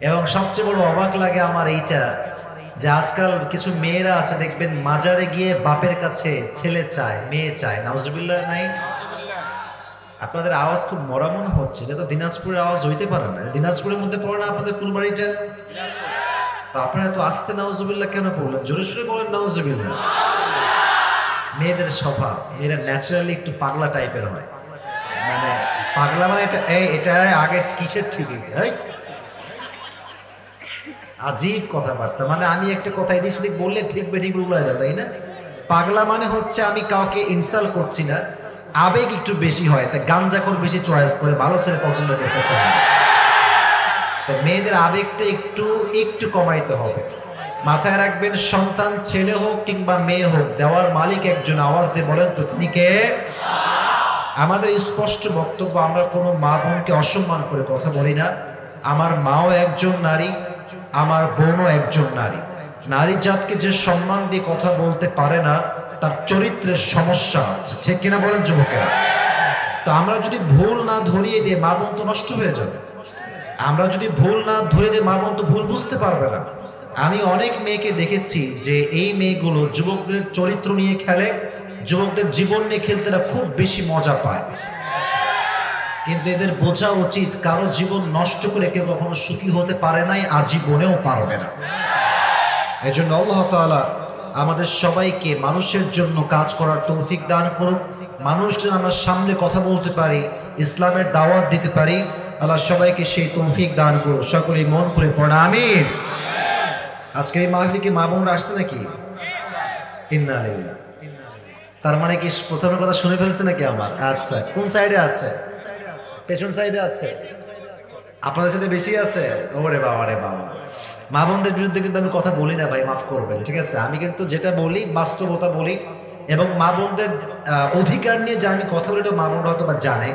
এবং সবচেয়ে বড় অবাক লাগে আমার এইটা যে আজকাল কিছু মেয়েরা আছে দেখবেন মাজারে গিয়ে বাপের কাছে ছেলে চায়, মেয়ে চায়। নাউজুবিল্লাহ নাই? আপনাদের আওয়াজ খুব মরা মনে হচ্ছে, এটা তো দিনাজপুরের আওয়াজ হইতে পারে না। দিনাজপুরের মধ্যে পড়ে না আপনাদের ফুলবাড়িটা? তো আপনারা এত আস্তে নাউজুবিল্লাহ কেন বললেন? জোরে সোরে বলেন নাউজুবিল্লাহ। মেয়েদের স্বভাব, মেয়েরা ন্যাচারালি একটু পাগলা টাইপের হয়। মানে পাগলা মানে এটা আগে কিসের ঠিক এটা আজীব কথাবার্তা। মানে আমি একটা কথা এদিক সেদিক বললে ঠিক বেঠিক উড়ায় দাও, তাই না? পাগলা মানে হচ্ছে আমি কাউকে ইনসাল্ট করছি না, আবেগ একটু বেশি হয়, তাই গাঞ্জাখোর বেশি চয়েস করে, ভালো ছেলে পছন্দ করতে চায় না। তো মেয়েদের আবেগটা একটু একটু কমাইতে হবে। মাথায় রাখবেন, সন্তান ছেলে হোক কিংবা মেয়ে হোক, দেওয়ার মালিক একজন। আওয়াজ দিয়ে বলেন তো তিনি কে? আমাদের স্পষ্ট বক্তব্য, আমরা কোনো মা বোনকে অসম্মান করে কথা বলি না। আমার মাও একজন নারী, আমার বোনও একজন নারী। নারী জাতকে যে সম্মান দিয়ে কথা বলতে পারে না, তার চরিত্রের সমস্যা আছে, ঠিক কিনা বলেন যুবকেরা? তো আমরা যদি ভুল না ধরিয়ে দিয়ে, মা বোন তো নষ্ট হয়ে যাবে। আমরা যদি ভুল না ধরে দিই, মা বোন তো ভুল বুঝতে পারবে না। আমি অনেক মেয়েকে দেখেছি যে এই মেয়েগুলো যুবকদের চরিত্র নিয়ে খেলে, যুবকদের জীবন নিয়ে খেলতে এরা খুব বেশি মজা পায়। কিন্তু এদের বোঝা উচিত, কারো জীবন নষ্ট করে কেউ কখনো সুখী হতে পারে নাই, আজীবনেও পারবে না। এজন্য আল্লাহ তাআলা আমাদের সবাইকে মানুষের জন্য কাজ করার তৌফিক দান করুক। মানুষ যেন আমরা সামনে কথা বলতে পারি, ইসলামের দাওয়াত দিতে পারি, আল্লাহ সবাইকে সেই তৌফিক দান করুক। সকলেই মন করে পড়ে আমিন। আজকের এই মাহফিলে কি মা বোনরা আসছে নাকি? ইন্না লিল্লাহ। তার মানে কি প্রথমের কথা শুনে ফেলছে নাকি আমার? আচ্ছা, কোন সাইডে আছে? পেছন সাইডে আছে? আপনাদের সাথে বেশি আছে? ওরে বাবা রে বাবা। মা বোনদের বিরুদ্ধে কিন্তু আমি কথা বলি না ভাই, মাফ করবেন, ঠিক আছে? আমি কিন্তু যেটা বলি বাস্তবতা বলি, এবং মা বোনদের অধিকার নিয়ে যা আমি কথা বলি, তো মা বোনরা হয়তো বা জানে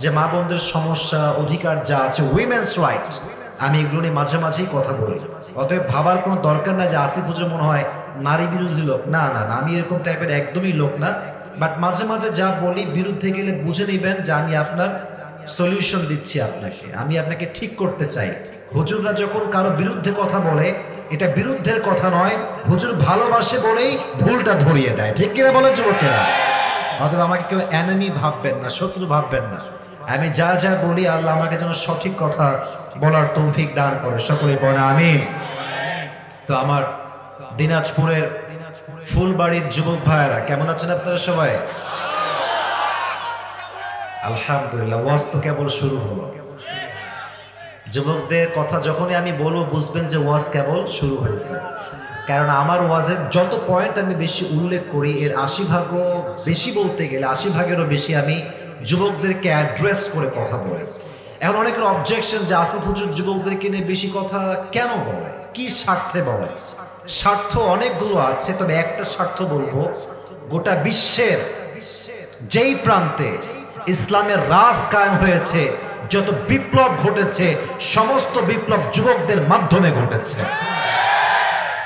যে মা বোনদের সমস্যা, অধিকার যা আছে, উইমেন্স রাইট, আমি এগুলো নিয়ে মাঝে মাঝেই কথা বলি। অতএব ভাবার কোনো দরকার না যে আসিফ হুজুর মনে হয় নারী বিরোধী লোক। না না না, আমি এরকম টাইপের একদমই লোক না। বাট মাঝে মাঝে যা বলি বিরুদ্ধে গেলে বুঝে নিবেন যে আমি আপনার সলিউশন দিচ্ছি আপনাকে, আমি আপনাকে ঠিক করতে চাই। হুজুররা যখন কারো বিরুদ্ধে কথা বলে, এটা বিরুদ্ধের কথা নয়, হুজুর ভালোবাসে বলেই ভুলটা ধরিয়ে দেয়, ঠিক কিনা বলেন যুবকেরা? অথবা আমাকে কেউ এনিমি ভাববেন না, শত্রু ভাববেন না। আমি যা যা বলি, আল্লাহ আমাকে যেন সঠিক কথা বলার তৌফিক দান করে। সকলেই বলেন আমিন। তো আমার দিনাজপুরের ফুলবাড়ির যুবক ভাইয়েরা কেমন আছেন আপনারা সবাই? আলহামদুলিল্লাহ। ওয়াজ তো কেবল শুরু হলো। যুবকদের কথা যখনই আমি বলবো, বুঝবেন যে ওয়াজ কেবল শুরু হয়েছে। কারণ আমার ওয়াজের যত পয়েন্ট আমি বেশি উল্লেখ করি, এর 80 ভাগও বেশি, বলতে গেলে 80 ভাগেরও বেশি আমি যুবকদেরকে অ্যাড্রেস করে কথা বলি। এখন অনেকের অবজেকশন যে আসিফ হুজুর যুবকদেরকে নিয়ে বেশি কথা কেন বলে, কি স্বার্থে বলে? স্বার্থ অনেকগুলো আছে, তবে একটা স্বার্থ বলবো, গোটা বিশ্বের যেই প্রান্তে ইসলামের রাজ কায়েম হয়েছে, যত বিপ্লব ঘটেছে, সমস্ত বিপ্লব যুবকদের মাধ্যমে ঘটেছে।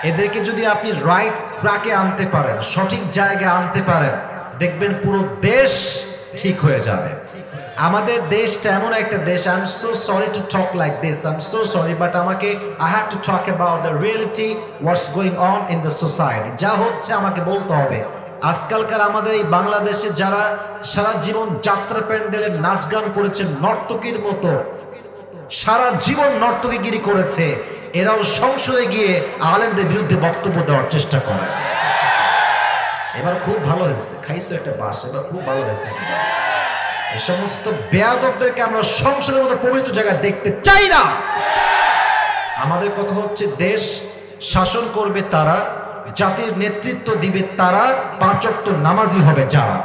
এদেরকে যদি আপনি রাইট ট্র্যাকে আনতে পারেন, সঠিক জায়গায় আনতে পারেন, দেখবেন পুরো দেশ ঠিক হয়ে যাবে। আমাদের দেশটা এমন একটা দেশ, I am so sorry to talk like this, I am so sorry, but আমাকে I have to talk about the reality, what's going on in the society. যা হচ্ছে আমাকে বলতে হবে। আজকালকার আমাদের এই বাংলাদেশে যারা সারা জীবন যাত্রা প্যান্ডেলের নাচ গান করেছে নর্তকীর মতো, সারা জীবন নর্তকীগিরি করেছে, এরাও সংসদে গিয়ে আলেমদের বিরুদ্ধে বক্তব্য দেওয়ার চেষ্টা করে। এবার খুব ভালো হয়েছে, খাইছো একটা বাস, এবার খুব ভালো হয়েছে। এই সমস্ত বেয়াদবদেরকে আমরা সংসদের মতো পবিত্র জায়গায় দেখতে চাই না। আমাদের কথা হচ্ছে, দেশ শাসন করবে তারা, জাতির নেতৃত্ব দিবে তারা, 5 ওয়াক্ত নামাজি হবে যারা।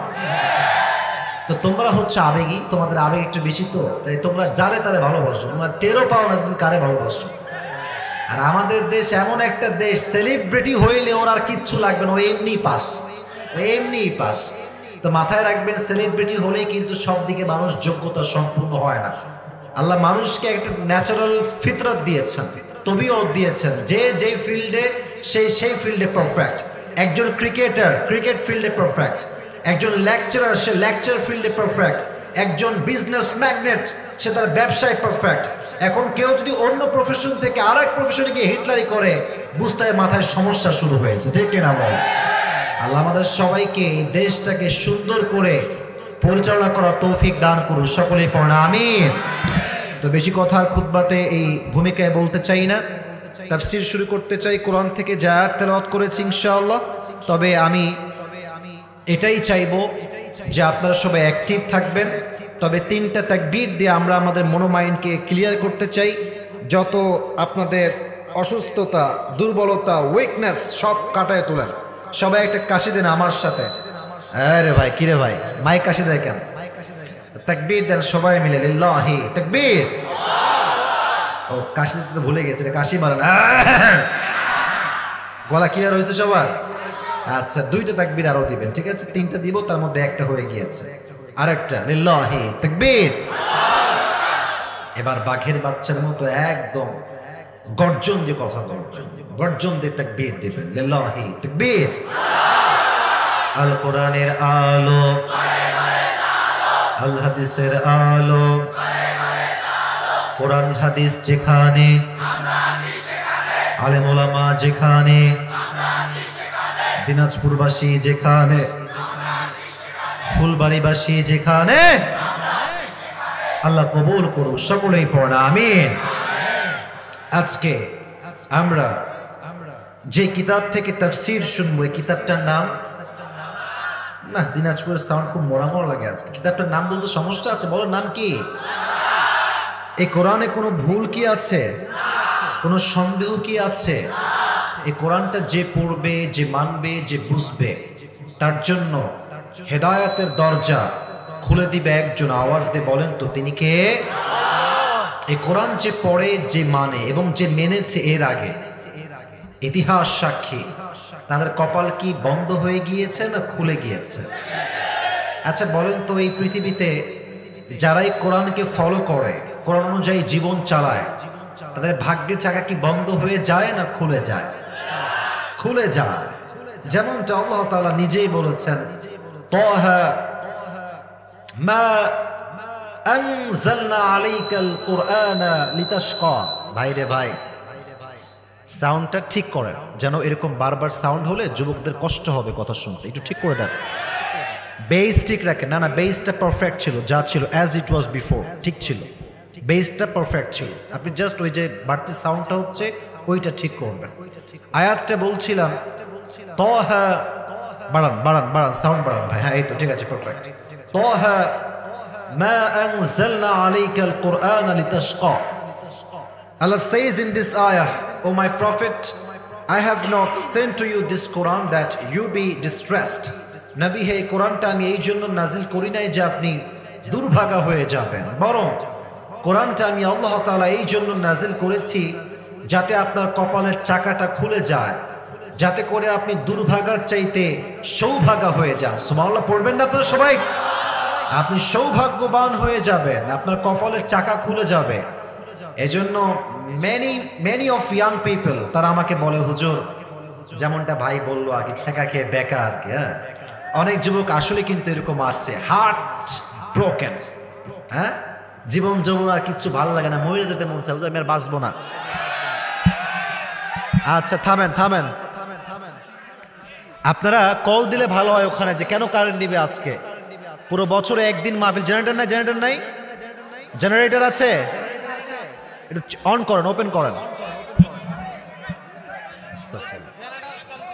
তো তোমরা হচ্ছে আবেগী, তোমাদের আবেগ একটু বেশি, তো তাই তোমরা যারে তারে ভালোবাসো, তোমরা টেরও পাও না তুমি কারে ভালোবাসো। আর আমাদের দেশ এমন একটা দেশ, সেলিব্রিটি হইলে ওর আর কিচ্ছু লাগবে না, ও এমনি পাস, ও এমনি পাস। তো মাথায় রাখবেন, সেলিব্রিটি হলেই কিন্তু সব দিকে মানুষ যোগ্যতা সম্পূর্ণ হয় না। আল্লাহ মানুষকে একটা ন্যাচারাল ফিতরত দিয়েছেন, তবিয়ত দিয়েছেন, যে যেই ফিল্ডে সেই ফিল্ডে পারফেক্ট। একজন ক্রিকেটার ক্রিকেট ফিল্ডে পারফেক্ট, একজন লেকচারার সে লেকচার ফিল্ডে পারফেক্ট, একজন বিজনেস ম্যাগনেট সে তার ব্যবসায় পারফেক্ট। এখন কেউ যদি অন্য প্রফেশন থেকে আর এক প্রফেশনে গিয়ে হিটলারি করে, বুঝতে হয় মাথায় সমস্যা শুরু হয়েছে, ঠিক কিনা বল? আল্লাহ আমাদের সবাইকে এই দেশটাকে সুন্দর করে পরিচালনা করার তৌফিক দান করুন, সকলেই পড়েন আমিন। তো বেশি কথার খুতবাতে এই ভূমিকায় বলতে চাই না, তাফসীর শুরু করতে চাই। কোরআন থেকে যা আয়াত তেলাওয়াত করেছি ইনশাআল্লাহ, তবে আমি এটাই চাইবো যে আপনারা সবাই অ্যাক্টিভ থাকবেন। তবে 3টা তাকবীর দিয়ে আমরা আমাদের মনোমাইন্ডকে ক্লিয়ার করতে চাই। যত আপনাদের অসুস্থতা, দুর্বলতা, উইকনেস সব কাটায় তোলেন। সবাই একটা কাশি দেন আমার সাথে। আরে ভাই, কিরে ভাই, মাইক কাশি দেয় কেন? তাকবীর দেন সবাই মিলে, লিল্লাহি তাকবীর। ও কাশি দিতে ভুলে গেছে, কাশি মারেন। গলা ক্লিয়ার হয়েছে সবার? আচ্ছা, 2টা তাকবীর আরো দিবেন, ঠিক আছে? 3টা দিব, তার মধ্যে একটা হয়ে গিয়েছে, আরেকটা লিল্লাহি তাকবীর। এবার বাঘের বাচ্চার মতো একদম গর্জন দিয়ে কথা, গর্জন দিয়ে তাকবীর দিবেন, লিল্লাহি তাকবীর। আল কোরআনের আলো, আল হাদিসের আলো, কোরআন হাদিস যেখানে, আলেম ওলামা যেখানে, দিনাজপুরবাসী যেখানে, ফুলবাড়িবাসী যেখানে, আল্লাহ কবুল করুন, সকলেই পড়েন আমিন। আজকে আমরা যে কিতাব থেকে তাফসীর শুনবো, এই কিতাবটার নাম, না দিনাজপুরের সাউন্ড খুব মোড়া মোড়া লাগে আজকে, কিতাবটার নাম বলতে সমস্যা আছে, বলো নাম কি? এই কোরআনে কোনো ভুল কি আছে? কোনো সন্দেহ কি আছে? এই কোরআনটা যে পড়বে, যে মানবে, যে বুঝবে, তার জন্য হেদায়েতের দরজা খুলে দিবে একজন। আওয়াজ দিয়ে বলেন তো তিনি কে? এই কোরআন যে পড়ে, যে মানে এবং যে মেনেছে এর আগে, ইতিহাস সাক্ষী, তাদের কপাল কি বন্ধ হয়ে গিয়েছে না খুলে গিয়েছে? আচ্ছা বলেন তো, এই পৃথিবীতে যারা এই কোরআনকে ফলো করে, কোরআন অনুযায়ী জীবন চালায়, তাদের ভাগ্যের চাকা কি বন্ধ হয়ে যায় না খুলে যায়? খুলে যায়। যেমনটা আল্লাহ তাআলা নিজেই বলেছেন, তাহা মা আনজালনা আলাইকাল কুরআনা লিতাশকা। ভাইরে ভাই, সাউন্ডটা ঠিক করেন, যেন এরকম বারবার সাউন্ড হলে যুবকদের কষ্ট হবে কথা শুনতে, একটু ঠিক করে দেন। বেস ঠিক রাখেন। না না, বেসটা পারফেক্ট ছিল, যা ছিল অ্যাজ ইট ওয়াজ বিফোর, ঠিক ছিল, বেসটা পারফেক্ট ছিল। আপনি জাস্ট ওই যে বাড়তি সাউন্ডটা হচ্ছে ওইটা ঠিক করবেন। আয়াতটা বলছিলাম, তাহা, বাড়ান বাড়ান বাড়ান, সাউন্ড বাড়ান ভাই। হ্যাঁ, এই তো ঠিক আছে, পারফেক্ট। তাহা মা আনজালনা আলাইকাল কুরআনা লিতাশকা। Allah says in this ayah, O my prophet, I have not sent to you this Quran that you be distressed. নবী হে, এই কোরআনটা আমি এই জন্য নাজিল করি নাই যে আপনি দুর্ভাগা হয়ে যাবেন, বরং কোরআনটা আমি আল্লাহ তাআলা এই জন্য নাজিল করেছি যাতে আপনার কপালের চাকাটা খুলে যায়, যাতে করে আপনি দুর্ভাগার চাইতে সৌভাগা হয়ে যান। সুবহানাল্লাহ পড়বেন না আপনারা সবাই? আপনি সৌভাগ্যবান হয়ে যাবেন, আপনার কপালের চাকা খুলে যাবে। এজন্য many of young people তারা আমাকে বলে, হুজুর, যেমনটা ভাই বললো আগে, ছেঁকা খেয়ে বেকার আর কি। হ্যাঁ, অনেক যুবক আসলে কিন্তু এরকম আছে, হার্ট ব্রোকেন। হ্যাঁ, জীবন যৌবন আর কিছু ভালো লাগে না, মরে যেতে মন চায়, আমি আর বাঁচবো না। আচ্ছা থামেন থামেন, আপনারা কল দিলে ভালো হয় ওখানে, যে কেন কারেন্ট নিবে আজকে, পুরো বছরে একদিন মাহফিল। জেনারেটর নাই? জেনারেটর নাই? জেনারেটর আছে? একটু অন করেন, ওপেন করেন।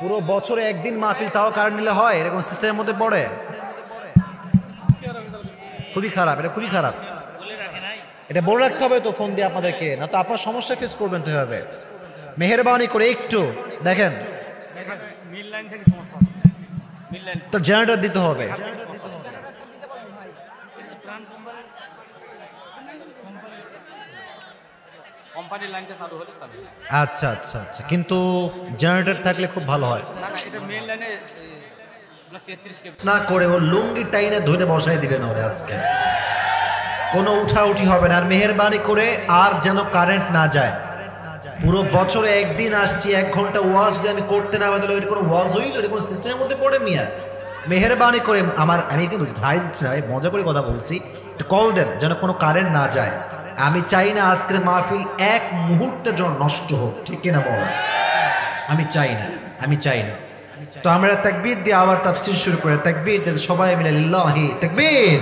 পুরো বছরে একদিন মাহফিল, তাও কারেন্ট নিলে হয়? এরকম সিস্টেমের মধ্যে পড়ে? খুবই খারাপ, এটা খুবই খারাপ। এটা বলে রাখতে হবে তো ফোন দিয়ে আপনাদেরকে, না তো আপনার সমস্যা ফেস করবেন তো এভাবে। মেহেরবানি করে একটু দেখেন, তো জেনারেটর দিতে হবে। আচ্ছা আচ্ছা আচ্ছা, কিন্তু জেনারেটর থাকলে খুব ভালো হয়। না করে ও লুঙ্গি টাইনে ধরে বসাই দিবেন ওরে আজকে, কোনো উঠাউঠি হবে না। আর মেহেরবানি করে আর যেন কারেন্ট না যায়। পুরো বছরে একদিন আসছি, 1 ঘন্টা ওয়াজ যদি আমি করতে না পারলে ওই কোনো ওয়াজ হইল, ওই কোনো সিস্টেমের মধ্যে পড়ে মিয়া। মেহেরবানি করে আমি কিন্তু ঝাড়ি দিচ্ছি না, মজা করে কথা বলছি, কল দেন যেন কোনো কারেন্ট না যায়। আমি চাই না আজকের মাহফিল এক মুহূর্তের জন্য নষ্ট হোক, ঠিক কিনা বলো? আমি চাই না, আমি চাই না। তো আমরা তাকবীর দিয়ে আবার তাফসীর শুরু করে, তাকবীর দেন সবাই মিলে লিল্লাহি তাকবীর।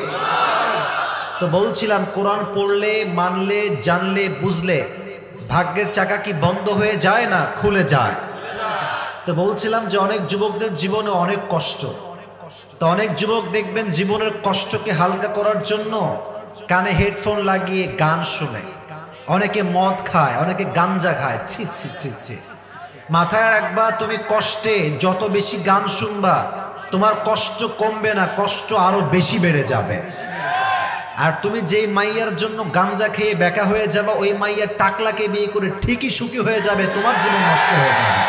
তো বলছিলাম কোরআন পড়লে, মানলে, জানলে, বুঝলে ভাগ্যের চাকা কি বন্ধ হয়ে যায় না খুলে যায়? তো বলছিলাম যে অনেক যুবকদের জীবনে অনেক কষ্ট। তো অনেক যুবক দেখবেন জীবনের কষ্টকে হালকা করার জন্য কানে হেডফোন লাগিয়ে গান শুনে, অনেকে মদ খায়, অনেকে গাঞ্জা খায়। ছি ছি ছি ছি। মাথায় রাখবা, তুমি কষ্টে যত বেশি গান শুনবা তোমার কষ্ট কমবে না, কষ্ট আরো বেশি বেড়ে যাবে। আর তুমি যেই মাইয়ার জন্য গাঞ্জা খেয়ে বেকা হয়ে যাবে, ওই মাইয়ার টাকলাকে বিয়ে করে ঠিকই সুখী হয়ে যাবে, তোমার জীবন নষ্ট হয়ে যাবে।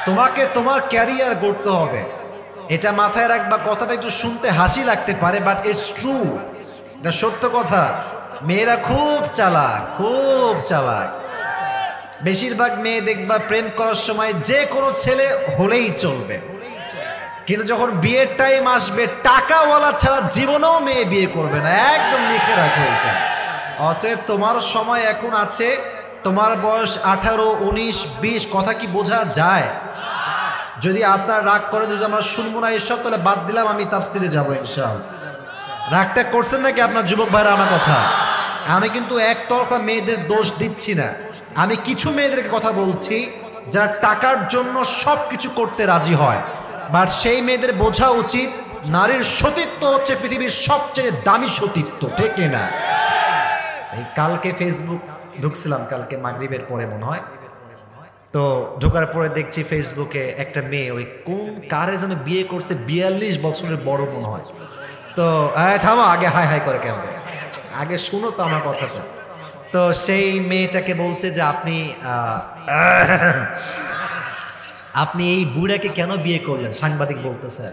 তোমাকে তোমার ক্যারিয়ার গড়তে হবে, এটা মাথায় রাখবা। কথাটা একটু শুনতে হাসি লাগতে পারে, বাট ইটস ট্রু, এটা সত্য কথা। মেয়েরা খুব চালাক, খুব চালাক। বেশিরভাগ মেয়ে দেখবা প্রেম করার সময় যে কোনো ছেলে হলেই চলবে, কিন্তু যখন বিয়ের টাইম আসবে টাকাওয়ালা ছাড়া জীবনেও মেয়ে বিয়ে করবে না, একদম লিখে রাখো এটা। অতএব তোমার সময় এখন আছে, তোমার বয়স 18, 19, 20, কথা কি বোঝা যায়? যদি আপনার রাগ করে যদি আমরা শুনবো না এসব, তাহলে বাদ দিলাম, আমি তাফসিরে যাবো ইনশাআল্লাহ। রাগটা করছেন নাকি আপনার যুবক ভাইরা আমার কথা? আমি কিন্তু একতরফা মেয়েদের দোষ দিচ্ছি না, আমি কিছু মেয়েদেরকে কথা বলছি যারা টাকার জন্য সব কিছু করতে রাজি হয়। বাট সেই মেয়েদের বোঝা উচিত নারীর সতীত্ব হচ্ছে পৃথিবীর সবচেয়ে দামি সতীত্ব, ঠিক না? এই কালকে ফেসবুক ঢুকছিলাম, কালকে মাগরিবের পরে মনে হয়, তো ঢোকার পরে দেখছি ফেসবুকে একটা মেয়ে ওই কোন কারে যেন বিয়ে করছে, 42 বছরের বড় মনে হয়। তো থামো, আগে হাই হাই করে কেন, আগে শুনো তো আমার কথাটা। তো সেই মেয়েটাকে বলছে যে আপনি এই বুড়াকে কেন বিয়ে করলেন, সাংবাদিক বলতেছে।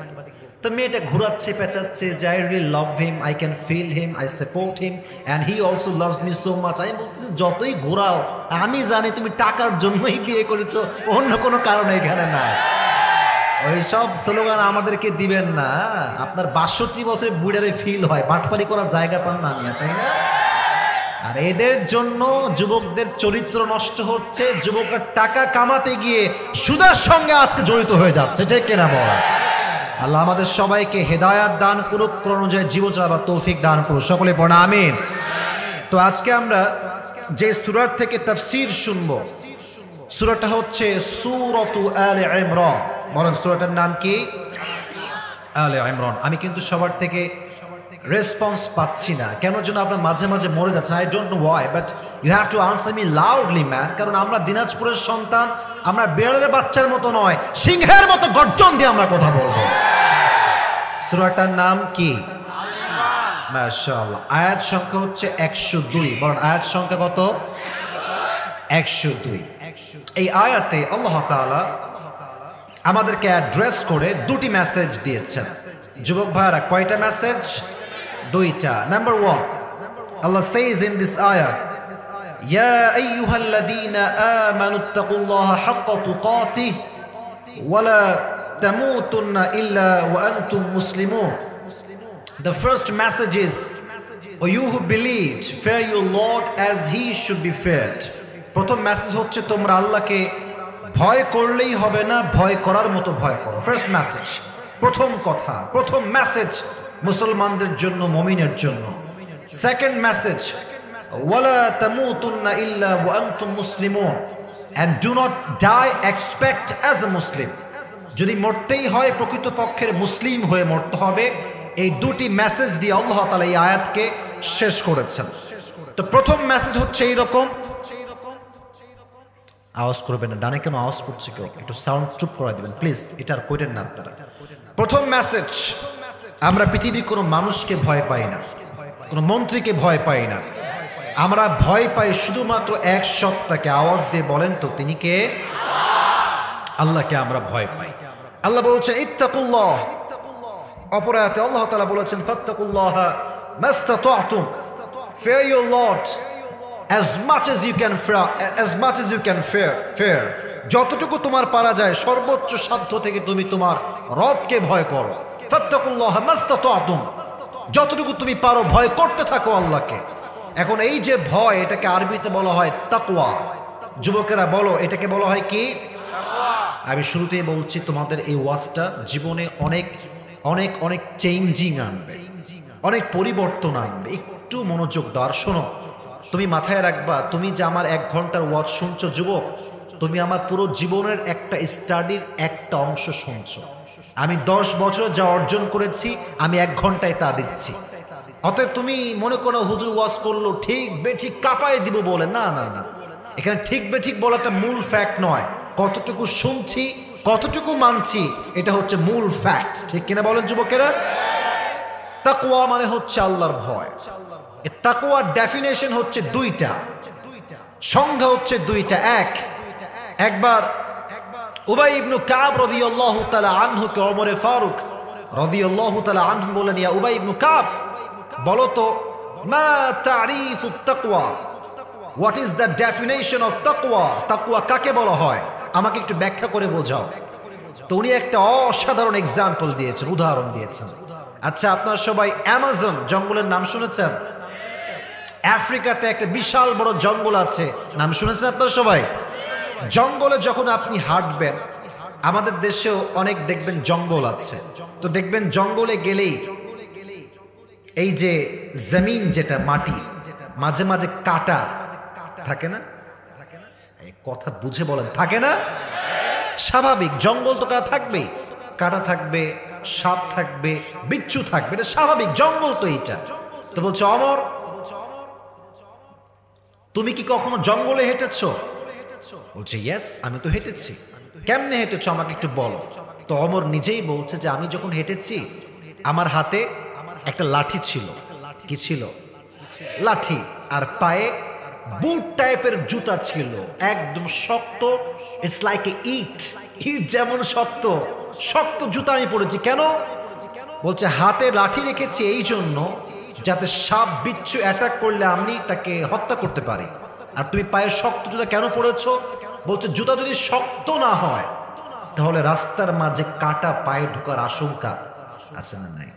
তো মেয়েটা ঘুরাচ্ছে পেঁচাচ্ছে যে I really love him, I can feel him, I support him and he also loves me so much. আমি বলতেছি যতই ঘোরাও আমি জানি তুমি টাকার জন্যই বিয়ে করেছো, অন্য কোনো কারণে এখানে না। ওই সব স্লোগান আমাদেরকে দিবেন না। আপনার 62 বছরের বুড়ারে ফিল হয়, বাটপারি করার জায়গা পান না নিয়ে, তাই না? আর এদের জন্য যুবকদের চরিত্র নষ্ট হচ্ছে, যুবকরা টাকা কামাতে গিয়ে সুদের সঙ্গে আজকে জড়িত হয়ে যাচ্ছে, ঠিক কিনা বলা? আল্লাহ আমাদের সবাইকে হেদায়াত দান করুক, কোরআন অনুযায়ী জীবন চালাবার তৌফিক দান করুক, সকলে পড়া আমিন। তো আজকে আমরা যে সূরা থেকে তাফসীর শুনবো, সূরাটা হচ্ছে সূরাতু আলে ইমরান। বলেন সূরাটার নাম কি? আলে ইমরান। আমি কিন্তু সবার থেকে রেসপন্স পাচ্ছি না, কেন যেন আপনার মাঝে মাঝে মরে যাচ্ছে। I don't know why, but you have to answer me loudly man. কারণ আমরা দিনাজপুরের সন্তান, আমরা বিড়ালের বাচ্চার মতো নয়, সিংহের মতো গর্জন দিয়ে আমরা কথা বলবো। সূরাটার নাম কি? মাশাআল্লাহ। আয়াত সংখ্যা হচ্ছে 102। বলেন আয়াত সংখ্যা কত? 102। এই আয়াতে আল্লাহ তাআলা আমাদেরকে অ্যাড্রেস করে দুটি মেসেজ দিয়েছেন। যুবক ভাইরা, কয়টা মেসেজ? দুইটা। Number 1, Allah says in this ayah, Ya ayyuhalladhina amanu ittaqullaha haqqa tuqatih wa la tamutunna illa wa antum muslimun. The first message is, O you who believed, fear your Lord as he should be feared. প্রথম message হচ্ছে তোমরা আল্লাহকে ভয় করলেই হবে না, ভয় করার মতো ভয় করো। ফার্স্ট মেসেজ, প্রথম কথা, প্রথম মেসেজ মুসলমানদের জন্য, মুমিনের জন্য। সেকেন্ড মেসেজ, ওয়ালা তামুতুন্না ইল্লা ওয়া আনতুম মুসলিমুন, and do not die except as a Muslim. যদি মরতেই হয় প্রকৃতপক্ষের মুসলিম হয়ে মরতে হবে। এই দুটি মেসেজ দিয়ে আল্লাহ তাআলা এই আয়াতকে শেষ করেছেন। তো প্রথম মেসেজ হচ্ছে এইরকম, আওয়াজ করবেন না, ডানে কেন আওয়াজ করছে কেউ? একটু সাউন্ড চুপ করে দিবেন প্লিজ, এটা আর কইরেন না আপনারা। প্রথম মেসেজ, আমরা পৃথিবীর কোনো মানুষকে ভয় পাই না, কোনো মন্ত্রীকে ভয় পাই না, আমরা ভয় পাই শুধুমাত্র এক সত্তাকে। আওয়াজ দিয়ে বলেন তো তিনি কে? আল্লাহকে আমরা ভয় পাই। আল্লাহ বলছেন ইত্তাকুল্লাহ। অপর আয়াতে আল্লাহ তাআলা বলেছেন ফাত্তাকুল্লাহা মাস্তাতা'তুম, fear your Lord as much as you can fear, as much as you can fear. যতটুকু তোমার পারা যায় সর্বোচ্চ সাধ্য থেকে তুমি তোমার রবকে ভয় করো। ফাত্তাকুল্লাহা মাস্তাতা'তুম, যতটুকু তুমি পারো ভয় করতে থাকো আল্লাহকে। এখন এই যে ভয়, এটাকে আরবিতে বলা হয় তাকওয়া। যুবকেরা বলো, এটাকে বলা হয় কি? আমি শুরুতেই বলছি, তোমাদের এই ওয়াজটা জীবনে অনেক অনেক অনেক চেঞ্জিং আনবে, অনেক পরিবর্তন আনবে। একটু মনোযোগ দাও। শোনো, তুমি মাথায় রাখবা, তুমি যে আমার 1 ঘন্টার ওয়াজ শুনছো যুবক, তুমি আমার পুরো জীবনের একটা স্টাডির একটা অংশ শুনছো। আমি 10 বছর যা অর্জন করেছি আমি 1 ঘন্টায় তা দিচ্ছি। অতএব তুমি মনে করো হুজুর ওয়াজ করলো ঠিক বেঠিক কাঁপায় দিব বলে, না না না, এখানে ঠিক বেঠিক বলাটা মূল ফ্যাক্ট নয়। কতটুকু শুনছি, কতটুকু মানছি, এটা হচ্ছে মূল ফ্যাক্ট। ঠিক কিনা বলেন যুবকেরা? তাকওয়া মানে হচ্ছে আল্লাহর ভয়। এই তাকওয়ার ডেফিনেশন হচ্ছে 2টা, সংজ্ঞা হচ্ছে 2টা। একবার উবাই ইবনে কাব রাদিয়াল্লাহু তাআলা আনহু কে ওমরে ফারুক রাদিয়াল্লাহু তাআলা আনহু বলেন, ইয়া উবাই ইবনে কাব, বলো তো মা তারিফুত তাকওয়া, what is the definition of তাকওয়া? তাকওয়া কাকে বলা হয়, আমাকে একটু ব্যাখ্যা করে বোঝাও। তো উনি একটা অসাধারণ এক্সাম্পল দিয়েছেন, উদাহরণ দিয়েছেন। আচ্ছা, আপনারা সবাই অ্যামাজন জঙ্গলের নাম শুনেছেন? আফ্রিকাতে একটা বিশাল বড় জঙ্গল আছে, নাম শুনেছেন আপনারা সবাই? জঙ্গলে যখন আপনি হাঁটবেন, আমাদের দেশেও অনেক দেখবেন জঙ্গল আছে, তো দেখবেন জঙ্গলে গেলেই এই যে জমিন, যেটা মাটি, মাঝে মাঝে কাটা থাকে না? এই কথা বুঝে বলেন, থাকে না? স্বাভাবিক, জঙ্গল তো কাটা থাকবেই, কাটা থাকবে, সাপ থাকবে, বিচ্ছু থাকবে, এটা স্বাভাবিক, জঙ্গল তো এইটা। তো বলছে অমর, তুমি কি কখনো জঙ্গলে হেঁটেছো? বলছে ইয়েস, আমি তো হেঁটেছি। কেমনে হেঁটেছো আমাকে একটু বলো। তো অমর নিজেই বলছে যে আমি যখন হেঁটেছি, আমার হাতে একটা লাঠি ছিল। কি ছিল? লাঠি। আর পায়ে বুট টাইপের জুতা ছিল, একদম শক্ত, ইটস লাইক এ ইট, ইট যেমন শক্ত, শক্ত জুতা আমি পরেছি। কেন? বলছে হাতে লাঠি রেখেছি এই জন্য যাতে সাপ বিচ্ছু অ্যাটাক করলে আমি তাকে হত্যা করতে পারি। আর তুমি পায়ে শক্ত জুতা কেন পরেছো? বলছে জুতা যদি শক্ত না হয় তাহলে রাস্তার মাঝে কাটা পায়ে ঢোকার আশঙ্কা আছে না নাই?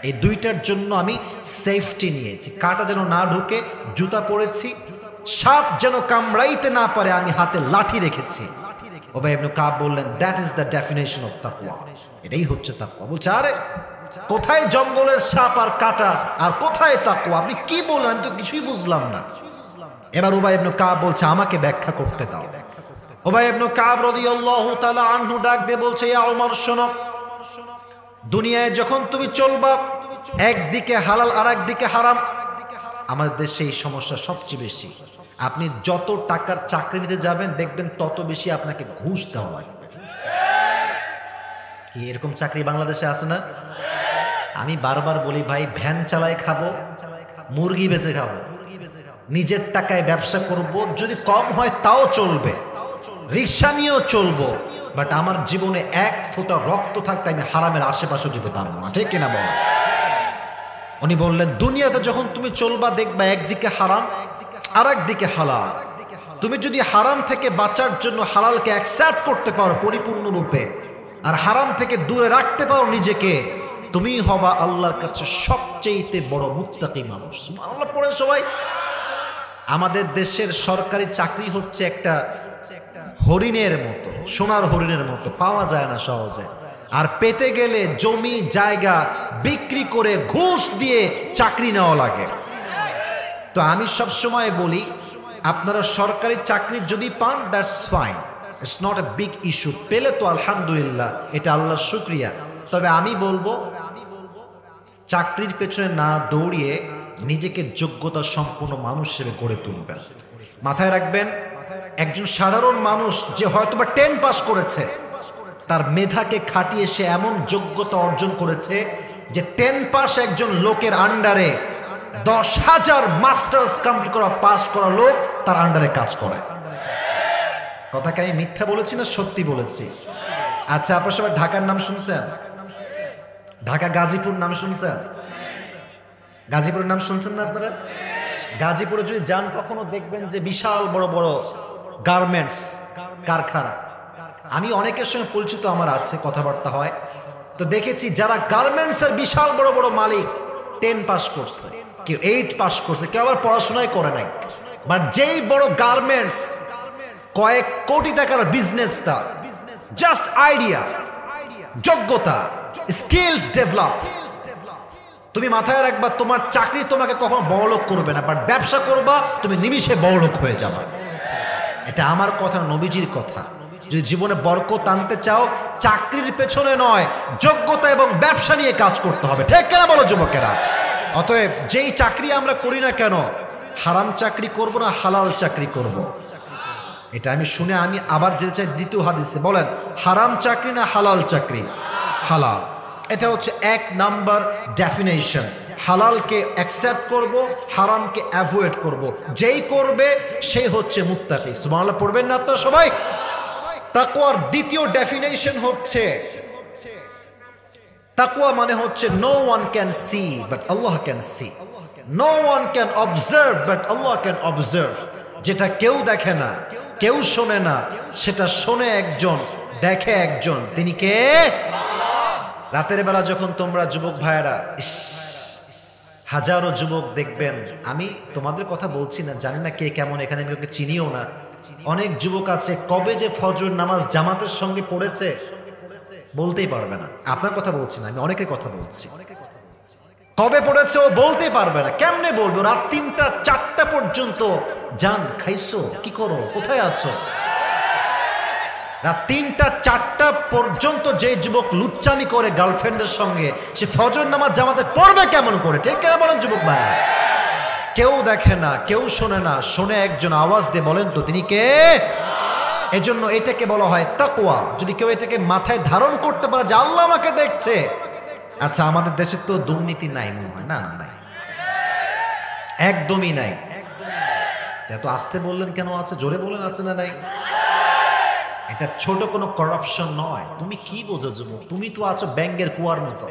এই 2টার জন্য আমি সেফটি নিয়েছি, কাটা যেন না ঢুকে জুতা পরেছি, সাপ যেন কামড়াইতে না পারে আমি হাতে লাঠি রেখেছি। উবাই ইবনে কাব বললেন, that is the definition of তাকওয়া। এটাই হচ্ছে তাকওয়া। বলছে আরে কোথায় জঙ্গলের সাপ আর কাটা, আর কোথায় তাকওয়া? আপনি কি বললেন, আমি তো কিছুই বুঝলাম না। এবার উবাই ইবনে কাব বলছে আমাকে ব্যাখ্যা করতে দাও। উবাই ইবনে কাব রাদিয়াল্লাহু তাআলা আনহু ডাক দিয়ে বলছে, ইয়া ওমর শোনো, দুনিয়ায় যখন তুমি চলবা একদিকে হালাল আর একদিকে হারাম। আমাদের দেশে এই সমস্যা সবচেয়ে বেশি। আপনি যত টাকার চাকরি নিতে যাবেন দেখবেন তত বেশি আপনাকে ঘুষ দেওয়া লাগবে। কি এরকম চাকরি বাংলাদেশে আছে না? আমি বারবার বলি ভাই, ভ্যান চালাই খাবো, মুরগি বেচে খাবো, নিজের টাকায় ব্যবসা করব, যদি কম হয় তাও চলবে, রিক্সা নিয়েও চলবো, বাট আমার জীবনে 1 ফোঁটা রক্ত থাকতে আমি হারামের আশেপাশেও যেতে পারবো না। ঠিক কিনা বল? উনি বললেন দুনিয়াতে যখন তুমি চলবা দেখবা একদিকে হারাম আর একদিকে হালাল। তুমি যদি হারাম থেকে বাঁচার জন্য হালালকে অ্যাকসেপ্ট করতে পারো পরিপূর্ণরূপে, আর হারাম থেকে দূরে রাখতে পারো নিজেকে, তুমি হবা আল্লাহর কাছে সবচেয়ে বড় মুত্তাকি মানুষ। সুবহানাল্লাহ পড়ে সবাই। আমাদের দেশের সরকারি চাকরি হচ্ছে একটা হরিণের মতো, সোনার হরিণের মতো, পাওয়া যায় না সহজে। আর পেতে গেলে জমি জায়গা বিক্রি করে ঘুষ দিয়ে চাকরি নেওয়া লাগে। তো আমি সব সময় বলি, আপনারা সরকারি চাকরি যদি পান that's fine, it's not a big issue. পেলে তো আলহামদুলিল্লাহ, এটা আল্লাহর শুকরিয়া। তবে আমি বলবো চাকরির পেছনে না দৌড়িয়ে নিজেকে যোগ্যতা সম্পন্ন মানুষ হিসেবে গড়ে তুলবেন। মাথায় রাখবেন, একজন সাধারণ মানুষ যে হয়তোবা 10 পাস করেছে, তার মেধাকে খাটিয়ে সে এমন যোগ্যতা অর্জন করেছে যে 10 পাস একজন লোকের আন্ডারে 10,000 মাস্টার্স কমপ্লিট করা, পাস করা লোক তার আন্ডারে কাজ করে। কথাকে আমি মিথ্যা বলেছি না সত্যি বলেছি? আচ্ছা, আপনারা সবাই ঢাকার নাম শুনছেন? ঢাকা গাজীপুর নাম শুনছেন? গাজীপুরের নাম শুনছেন না আপনারা? গাজীপুরে যদি যান কখনো দেখবেন যে বিশাল বড় বড় গার্মেন্টস কারখানা। আমি অনেকের সঙ্গে পরিচিত আমার আছে, কথাবার্তা হয়। তো দেখেছি যারা গার্মেন্টসের বিশাল বড় বড় মালিক 10 পাস করছে, কেউ 8 পাস করছে, কেউ আবার পড়াশোনাই করে নাই, বাট যেই বড় গার্মেন্টস কয়েক কোটি টাকার বিজনেস, তার জাস্ট আইডিয়া, যোগ্যতা, স্কিলস ডেভেলপ। তুমি মাথায় রাখবা তোমার চাকরি তোমাকে কখনো বড়লোক করবে না, বাট ব্যবসা করবা তুমি নিমিষে বড়লোক হয়ে যাবে। এটা আমার কথা, নবীজির কথা। যদি জীবনে বরকত আনতে চাও চাকরির পেছনে নয়, যোগ্যতা এবং ব্যবসা নিয়ে কাজ করতে হবে। ঠিক কেনা বলো যুবকেরা? অতএব যেই চাকরি আমরা করি না কেন, হারাম চাকরি করব না হালাল চাকরি করব। এটা আমি শুনে আমি আবার যেতে চাই দ্বিতীয় হাদিসে। বলেন হারাম চাকরি না হালাল চাকরি? হালাল। এটা হচ্ছে 1 নাম্বার ডেফিনেশন। হালালকে অ্যাকসেপ্ট করব, হারামকে অ্যাভয়েড করব। যেই করবে সেই হচ্ছে মুত্তাকি। সুবহানাল্লাহ পড়বেন না আপনারা সবাই? তাকওয়ার দ্বিতীয় ডেফিনেশন হচ্ছে, তাকওয়া মানে হচ্ছে no one can see but Allah can see, no one can observe but Allah can observe. যেটা কেউ দেখে না, কেউ শোনে না, সেটা শোনে একজন, দেখে একজন, তিনি কে? রাতের বেলা যখন তোমরা যুবক ভাইয়েরা, হাজারো যুবক দেখবেন, আমি তোমাদের কথা বলছি না, জানি না কে কেমন, এখানে আমি ওকে চিনিও না। অনেক যুবক আছে কবে যে ফজর নামাজ জামাতের সঙ্গে পড়েছে বলতেই পারবে না। আপনার কথা বলছি না, আমি অনেকের কথা বলছি। কবে পড়েছে ও বলতে পারবে না। কেমনে বলবো? রাত 3টা 4টা পর্যন্ত জান খাইছো, কি করো, কোথায় আছো? রাত 3টা 4টা পর্যন্ত যে যুবক লুচ্চামি করে গার্লফ্রেন্ডের সঙ্গে, সে ফজর নামাজ জামাতে পড়বে কেমন করে? ঠিক কেন বলেন যুবক ভাই? কেউ দেখে না, কেউ শোনে না, শোনে একজন, আওয়াজ দিয়ে বলেন তো তিনি কে? এজন্য এটাকে বলা হয় তাকওয়া। যদি কেউ এটাকে মাথায় ধারণ করতে পারে যে আল্লাহ আমাকে দেখছে। আচ্ছা, আমাদের দেশে তো দুর্নীতি নাই মনে হয়? না, নাই, একদমই নাই। এত আস্তে বললেন কেন? আছে, জোরে বলেন আছে না নাই? এটা ছোট কোনো করাপশন নয়। তুমি কি বোঝো যুবক? তুমি তো আছো ব্যাংকের কুয়ার মতো।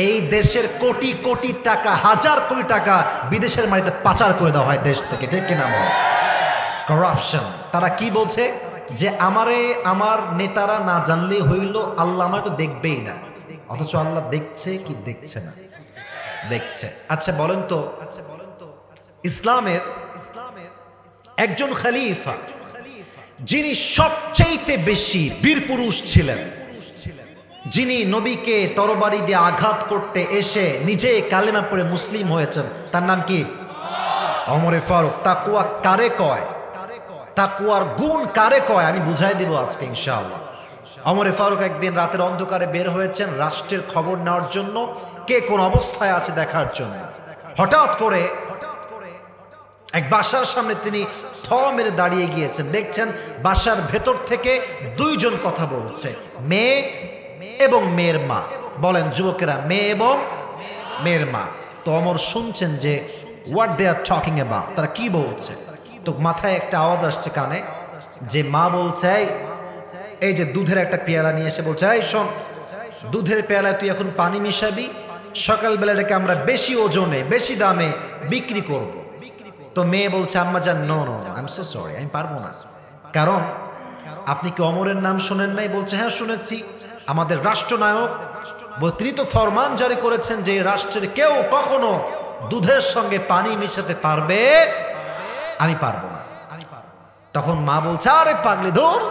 এই দেশের কোটি কোটি টাকা, হাজার কোটি টাকা বিদেশের মাটিতে পাচার করে দেওয়া হয় দেশ থেকে। ঠিক কিনা বল? করাপশন। তারা কি বলছে যে আমারে আমার নেতারা না জানলেই হইল, আল্লাহ আমার তো দেখবেই না। অথচ আল্লাহ দেখছে কি দেখছে না? দেখছে। আচ্ছা বলেন তো, ইসলামের একজন খলিফা যিনি সবচেয়ে বেশি বীর পুরুষ ছিলেন, যিনি নবীকে তরবারি দিয়ে আঘাত করতে এসে নিজে কালেমা পড়ে মুসলিম হয়েছেন, তার নাম কি? ওমরে ফারুক। তাকওয়া কারে কয়? তাকওয়ার গুণ কারে কয়? আমি বুঝাই দিব আজকে ইনশাআল্লাহ। ওমরে ফারুক একদিন রাতের অন্ধকারে বের হয়েছেন রাষ্ট্রের খবর নেওয়ার জন্য, কে কোন অবস্থায় আছে দেখার জন্য। হঠাৎ করে এক বাসার সামনে তিনি থ মেরে দাঁড়িয়ে গিয়েছেন। দেখছেন বাসার ভেতর থেকে 2 জন কথা বলছে, মেয়ে এবং মেয়ের মা। বলেন যুবকেরা, মেয়ে এবং মেয়ের মা। তো ওমর শুনছেন যে what they are talking about, তারা কি বলছে। তো মাথায় একটা আওয়াজ আসছে কানে, যে মা বলছে এই যে দুধের একটা পেয়ালা নিয়ে এসে বলছে, এই শোন, দুধের পেয়ালায় তুই এখন পানি মিশাবি, সকালবেলাটাকে আমরা বেশি ওজনে বেশি দামে বিক্রি করব। তো মেয়ে বলছে, আম্মা জান no no I am so sorry, আমি পারবো না। কারণ আপনি কি ওমরের নাম শোনেন নাই? বলছে হ্যাঁ শুনেছি, আমাদের রাষ্ট্রনায়ক তিনি তো ফরমান জারি করেছেন যে রাষ্ট্রের কেউ কখনো দুধের সঙ্গে পানি মিশাতে পারবে, আমি পারবো না। তখন মা বলছে, আরে পাগলি ধর,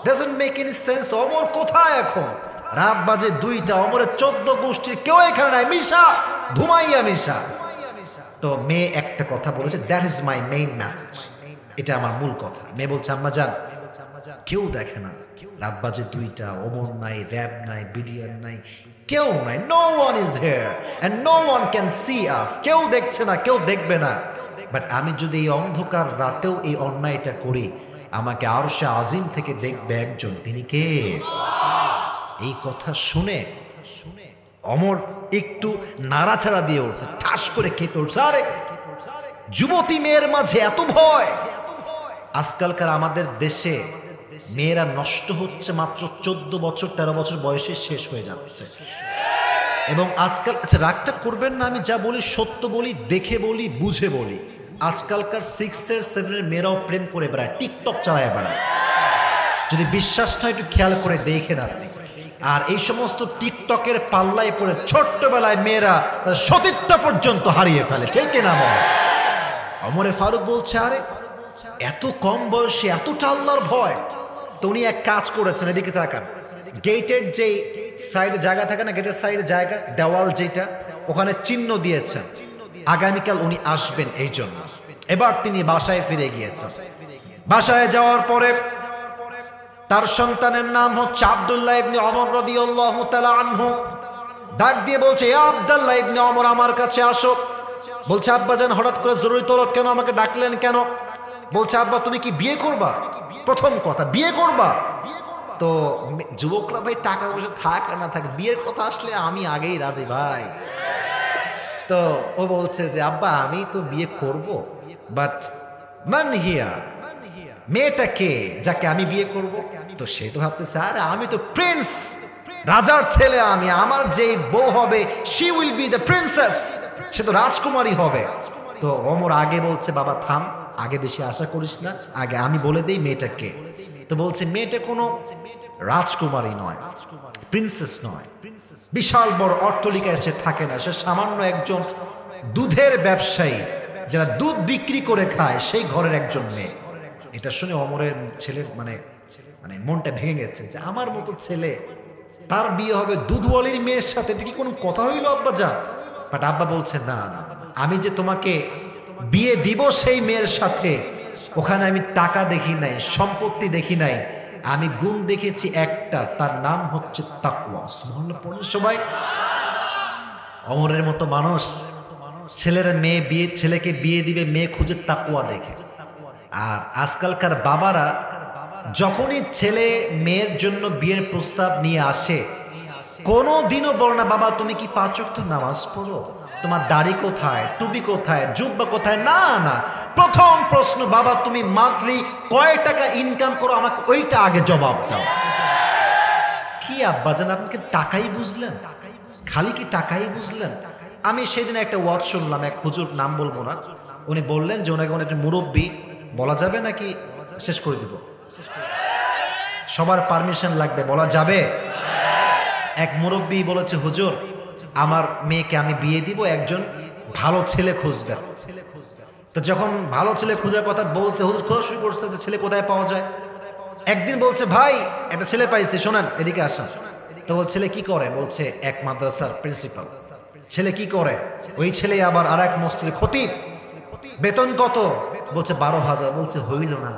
doesn't make any sense, Omar কোথায় এখন? রাত বাজে 2টা, ওমরের 14 গোষ্ঠীর কেউ এখানে নাই, মিশা, ঘুমাইয়া মিশা। তো মেয়ে একটা কথা বলেছে, that is my main message, এটা আমার মূল কথা। মেয়ে বলছে, আম্মা জান কেউ দেখে না, রাত বাজে 2টা, ওমর নাই, র্যাব নাই, বিডিআর নাই, কেউ নাই, no one is here and no one can see us. কেউ দেখছে না, কেউ দেখবে না, বাট আমি যদি এই অন্ধকার রাতেও এই অন্যায়টা করি, আমাকে আরশে আজিম থেকে দেখবে একজন, তিনি কে? এই কথা শুনে ওমর একটু নাড়াচাড়া দিয়ে উঠছে, ঠাস করে কেঁপে উঠছে। আরে যুবতী মেয়ের মাঝে এত ভয়! আজকালকার আমাদের দেশে মেয়েরা নষ্ট হচ্ছে মাত্র 14 বছর 13 বছর বয়সে শেষ হয়ে যাচ্ছে। এবং আজকাল, আচ্ছা রাগটা করবেন না, আমি যা বলি সত্য বলি, দেখে বলি, বুঝে বলি। আজকালকার 6 7 মেয়েরাও প্রেম করে বেড়ায়, টিকটক চালায় বেড়ায়। যদি বিশ্বাস না একটু খেয়াল করে দেখেন আপনি, আর এই সমস্ত টিকটকের পাল্লায় পড়ে ছোট্টবেলায় মেয়েরা তাদের সতীত্ব পর্যন্ত হারিয়ে ফেলে, ঠিক কিনা বল? ওমরে ফারুক বলছে, আরে এত কম বয়সে এতটা আল্লাহর ভয়। তো উনি এক কাজ করেছেন, এদিকে তাকান, গেটের যে সাইডে জায়গা থাকে না, গেটের সাইডে জায়গা, দেওয়াল যেটা, ওখানে চিহ্ন দিয়েছেন আগামীকাল উনি আসবেন এই জন্য। এবার তিনি বাসায় ফিরে গিয়েছেন। বাসায় যাওয়ার পরে তার সন্তানের নাম হচ্ছে আব্দুল্লাহ ইবনে ওমর রাদিয়াল্লাহু তাআলা আনহু। ডাক দিয়ে বলছে, ইয়া আব্দুল্লাহ ইবনে ওমর, আমার কাছে আসো। বলছে, আব্বাজান হঠাৎ করে জরুরি তলব কেন, আমাকে ডাকলেন কেন? বলছে, আব্বা তুমি কি বিয়ে করবা? প্রথম কথা, বিয়ে করবা? তো যুবকরা ভাই টাকা পয়সা থাক আর না থাক, বিয়ের কথা আসলে আমি আগেই রাজি ভাই। তো ও বলছে যে, আব্বা আমি তো বিয়ে করব, বাট মান হিয়া, মেয়েটা কে যাকে আমি বিয়ে করব? তো সে তো ভাবতেছে, আরে আমি তো প্রিন্স, রাজার ছেলে আমি, আমার যে বউ হবে she will be the princess, সে তো রাজকুমারী হবে। তো ওমর আগে বলছে, বাবা থাম, আগে বেশি আশা করিস না, আগে আমি বলে দেই মেয়েটা কে। তো বলছে, মেয়েটা কোনো রাজকুমারী নয়, প্রিন্সেস নয়, বিশাল বড় অট্টালিকায় সে থাকে না, সে সামান্য একজন দুধের ব্যবসায়ী, যারা দুধ বিক্রি করে খায় সেই ঘরের একজন মেয়ে। এটা শুনে ওমরের ছেলের মানে মনটা ভেঙে গেছে, যে আমার মতো ছেলে, তার বিয়ে হবে দুধওয়ালির মেয়ের সাথে, এটা কি কোনো কথা হইল আব্বা যা? বাট আব্বা বলছে, না না, আমি যে তোমাকে বিয়ে দিব সেই মেয়ের সাথে, ওখানে আমি টাকা দেখি নাই, সম্পত্তি দেখি নাই, আমি গুণ দেখেছি একটা, তার নাম হচ্ছে তাকওয়া। সুবহানাল্লাহ পড়ুন সবাই। ওমরের মতো মানুষ ছেলেকে বিয়ে দিবে, মেয়ে খুঁজে তাকওয়া দেখে। আর আজকালকার বাবারা যখনই ছেলে মেয়ের জন্য বিয়ের প্রস্তাব নিয়ে আসে, কোনো দিনও বলে না, বাবা তুমি কি 5 ওয়াক্ত নামাজ পড়ো, তোমার দাড়ি কোথায়, টুপি কোথায়, জুব্বা কোথায়? না না, প্রথম প্রশ্ন, বাবা তুমি মান্থলি কয় টাকা ইনকাম করো, আমাকে ওইটা আগে জবাব দাও। কি আব্বাজান, আপনি কি টাকাই বুঝলেন? খালি কি টাকাই বুঝলেন? আমি সেদিন একটা ওয়াজ শুনলাম, এক হুজুর, নাম বলবো না, উনি বললেন যে ওনাকে একটা মুরব্বী, বলা যাবে নাকি শেষ করে দিব? সবার পারমিশন লাগবে, বলা যাবে? এক মুরব্বী বলেছে, হুজুর আমার মেয়েকে আমি বিয়ে দিব, একজন ভালো ছেলে খুঁজবেন। তো যখন ভালো ছেলে খোঁজার কথা বলছে, হুজুর খোঁজা শুরু করছে যে ছেলে কোথায় পাওয়া যায়। একদিন বলছে, ভাই একটা ছেলে পাইছি, শোনেন এদিকে আসেন। তো বল, ছেলে কি করে? বলছে, এক মাদ্রাসার প্রিন্সিপাল। ছেলে কি করে? ওই ছেলে আবার আর এক মসজিদের খতিব। বেতন কত? বলছে 12,000। বলছে, হইল না,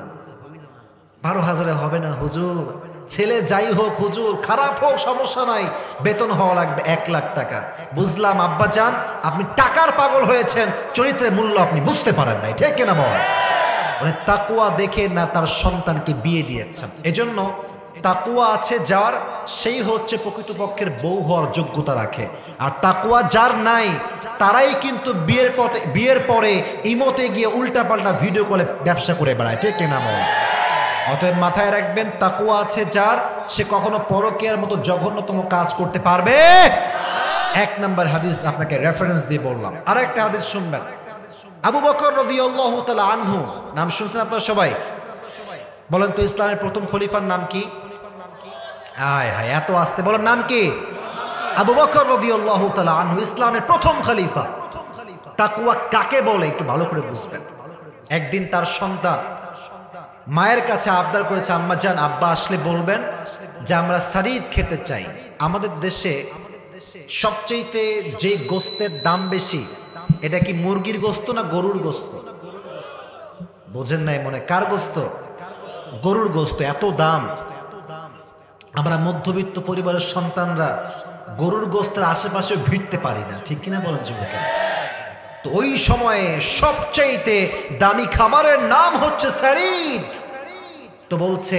12,000-এ হবে না হুজুর, ছেলে যাই হোক হুজুর, খারাপ হোক সমস্যা নাই, বেতন হওয়া লাগবে 1 লাখ টাকা। বুঝলাম আব্বা জান, আপনি টাকার পাগল হয়েছেন, চরিত্রের মূল্য আপনি বুঝতে পারেন নাই, ঠিক কিনা বল? মানে তাকওয়া দেখে না তার সন্তানকে বিয়ে দিয়েছেন। এজন্য তাকওয়া আছে যার, সেই হচ্ছে প্রকৃতপক্ষের বউ হওয়ার যোগ্যতা রাখে। আর তাকওয়া যার নাই, তারাই কিন্তু বিয়ের পরে ইমোতে গিয়ে উল্টাপাল্টা ভিডিও কলে ব্যবসা করে বেড়ায়, ঠিক কিনা বল? অতএব মাথায় রাখবেন, তাকওয়া আছে যার, সে কখনো পরকীয়ার মতো জঘন্যতম কাজ করতে পারবে। 1 নম্বর হাদিস আপনাকে রেফারেন্স দিয়ে বললাম। আর একটা হাদিস শুনবেন, আবু বকর রাদিয়াল্লাহু তাআলা আনহু, নাম শুনছেন আপনারা সবাই? বলেন তো ইসলামের প্রথম খলিফার নাম কি? আয় হায়, এত আস্তে বলেন, নাম কি? আবু বকর রাদিয়াল্লাহু তাআলা আনহু, ইসলামের প্রথম খলিফা। তাকওয়া কাকে বলে একটু ভালো করে বুঝবেন। একদিন তার সন্তান মায়ের কাছে আবদার করেছে, আম্মা জান, আব্বা আসলে বলবেন যে আমরা সারিদ খেতে চাই। আমাদের দেশে সবচেয়ে যে গোস্তের দাম বেশি, এটা কি মুরগির গোস্ত না গরুর গোস্ত? বোঝেন নাই মনে? কার গোস্ত? গরুর গোস্ত। এত দাম, আমরা মধ্যবিত্ত পরিবারের সন্তানরা গরুর গোস্তের আশেপাশে ভিড়তে পারি না, ঠিক কিনা বলেন যুবকেরা? তো ওই সময়ে সবচাইতে দামি খাবারের নাম হচ্ছে সারিদ। তো বলছে,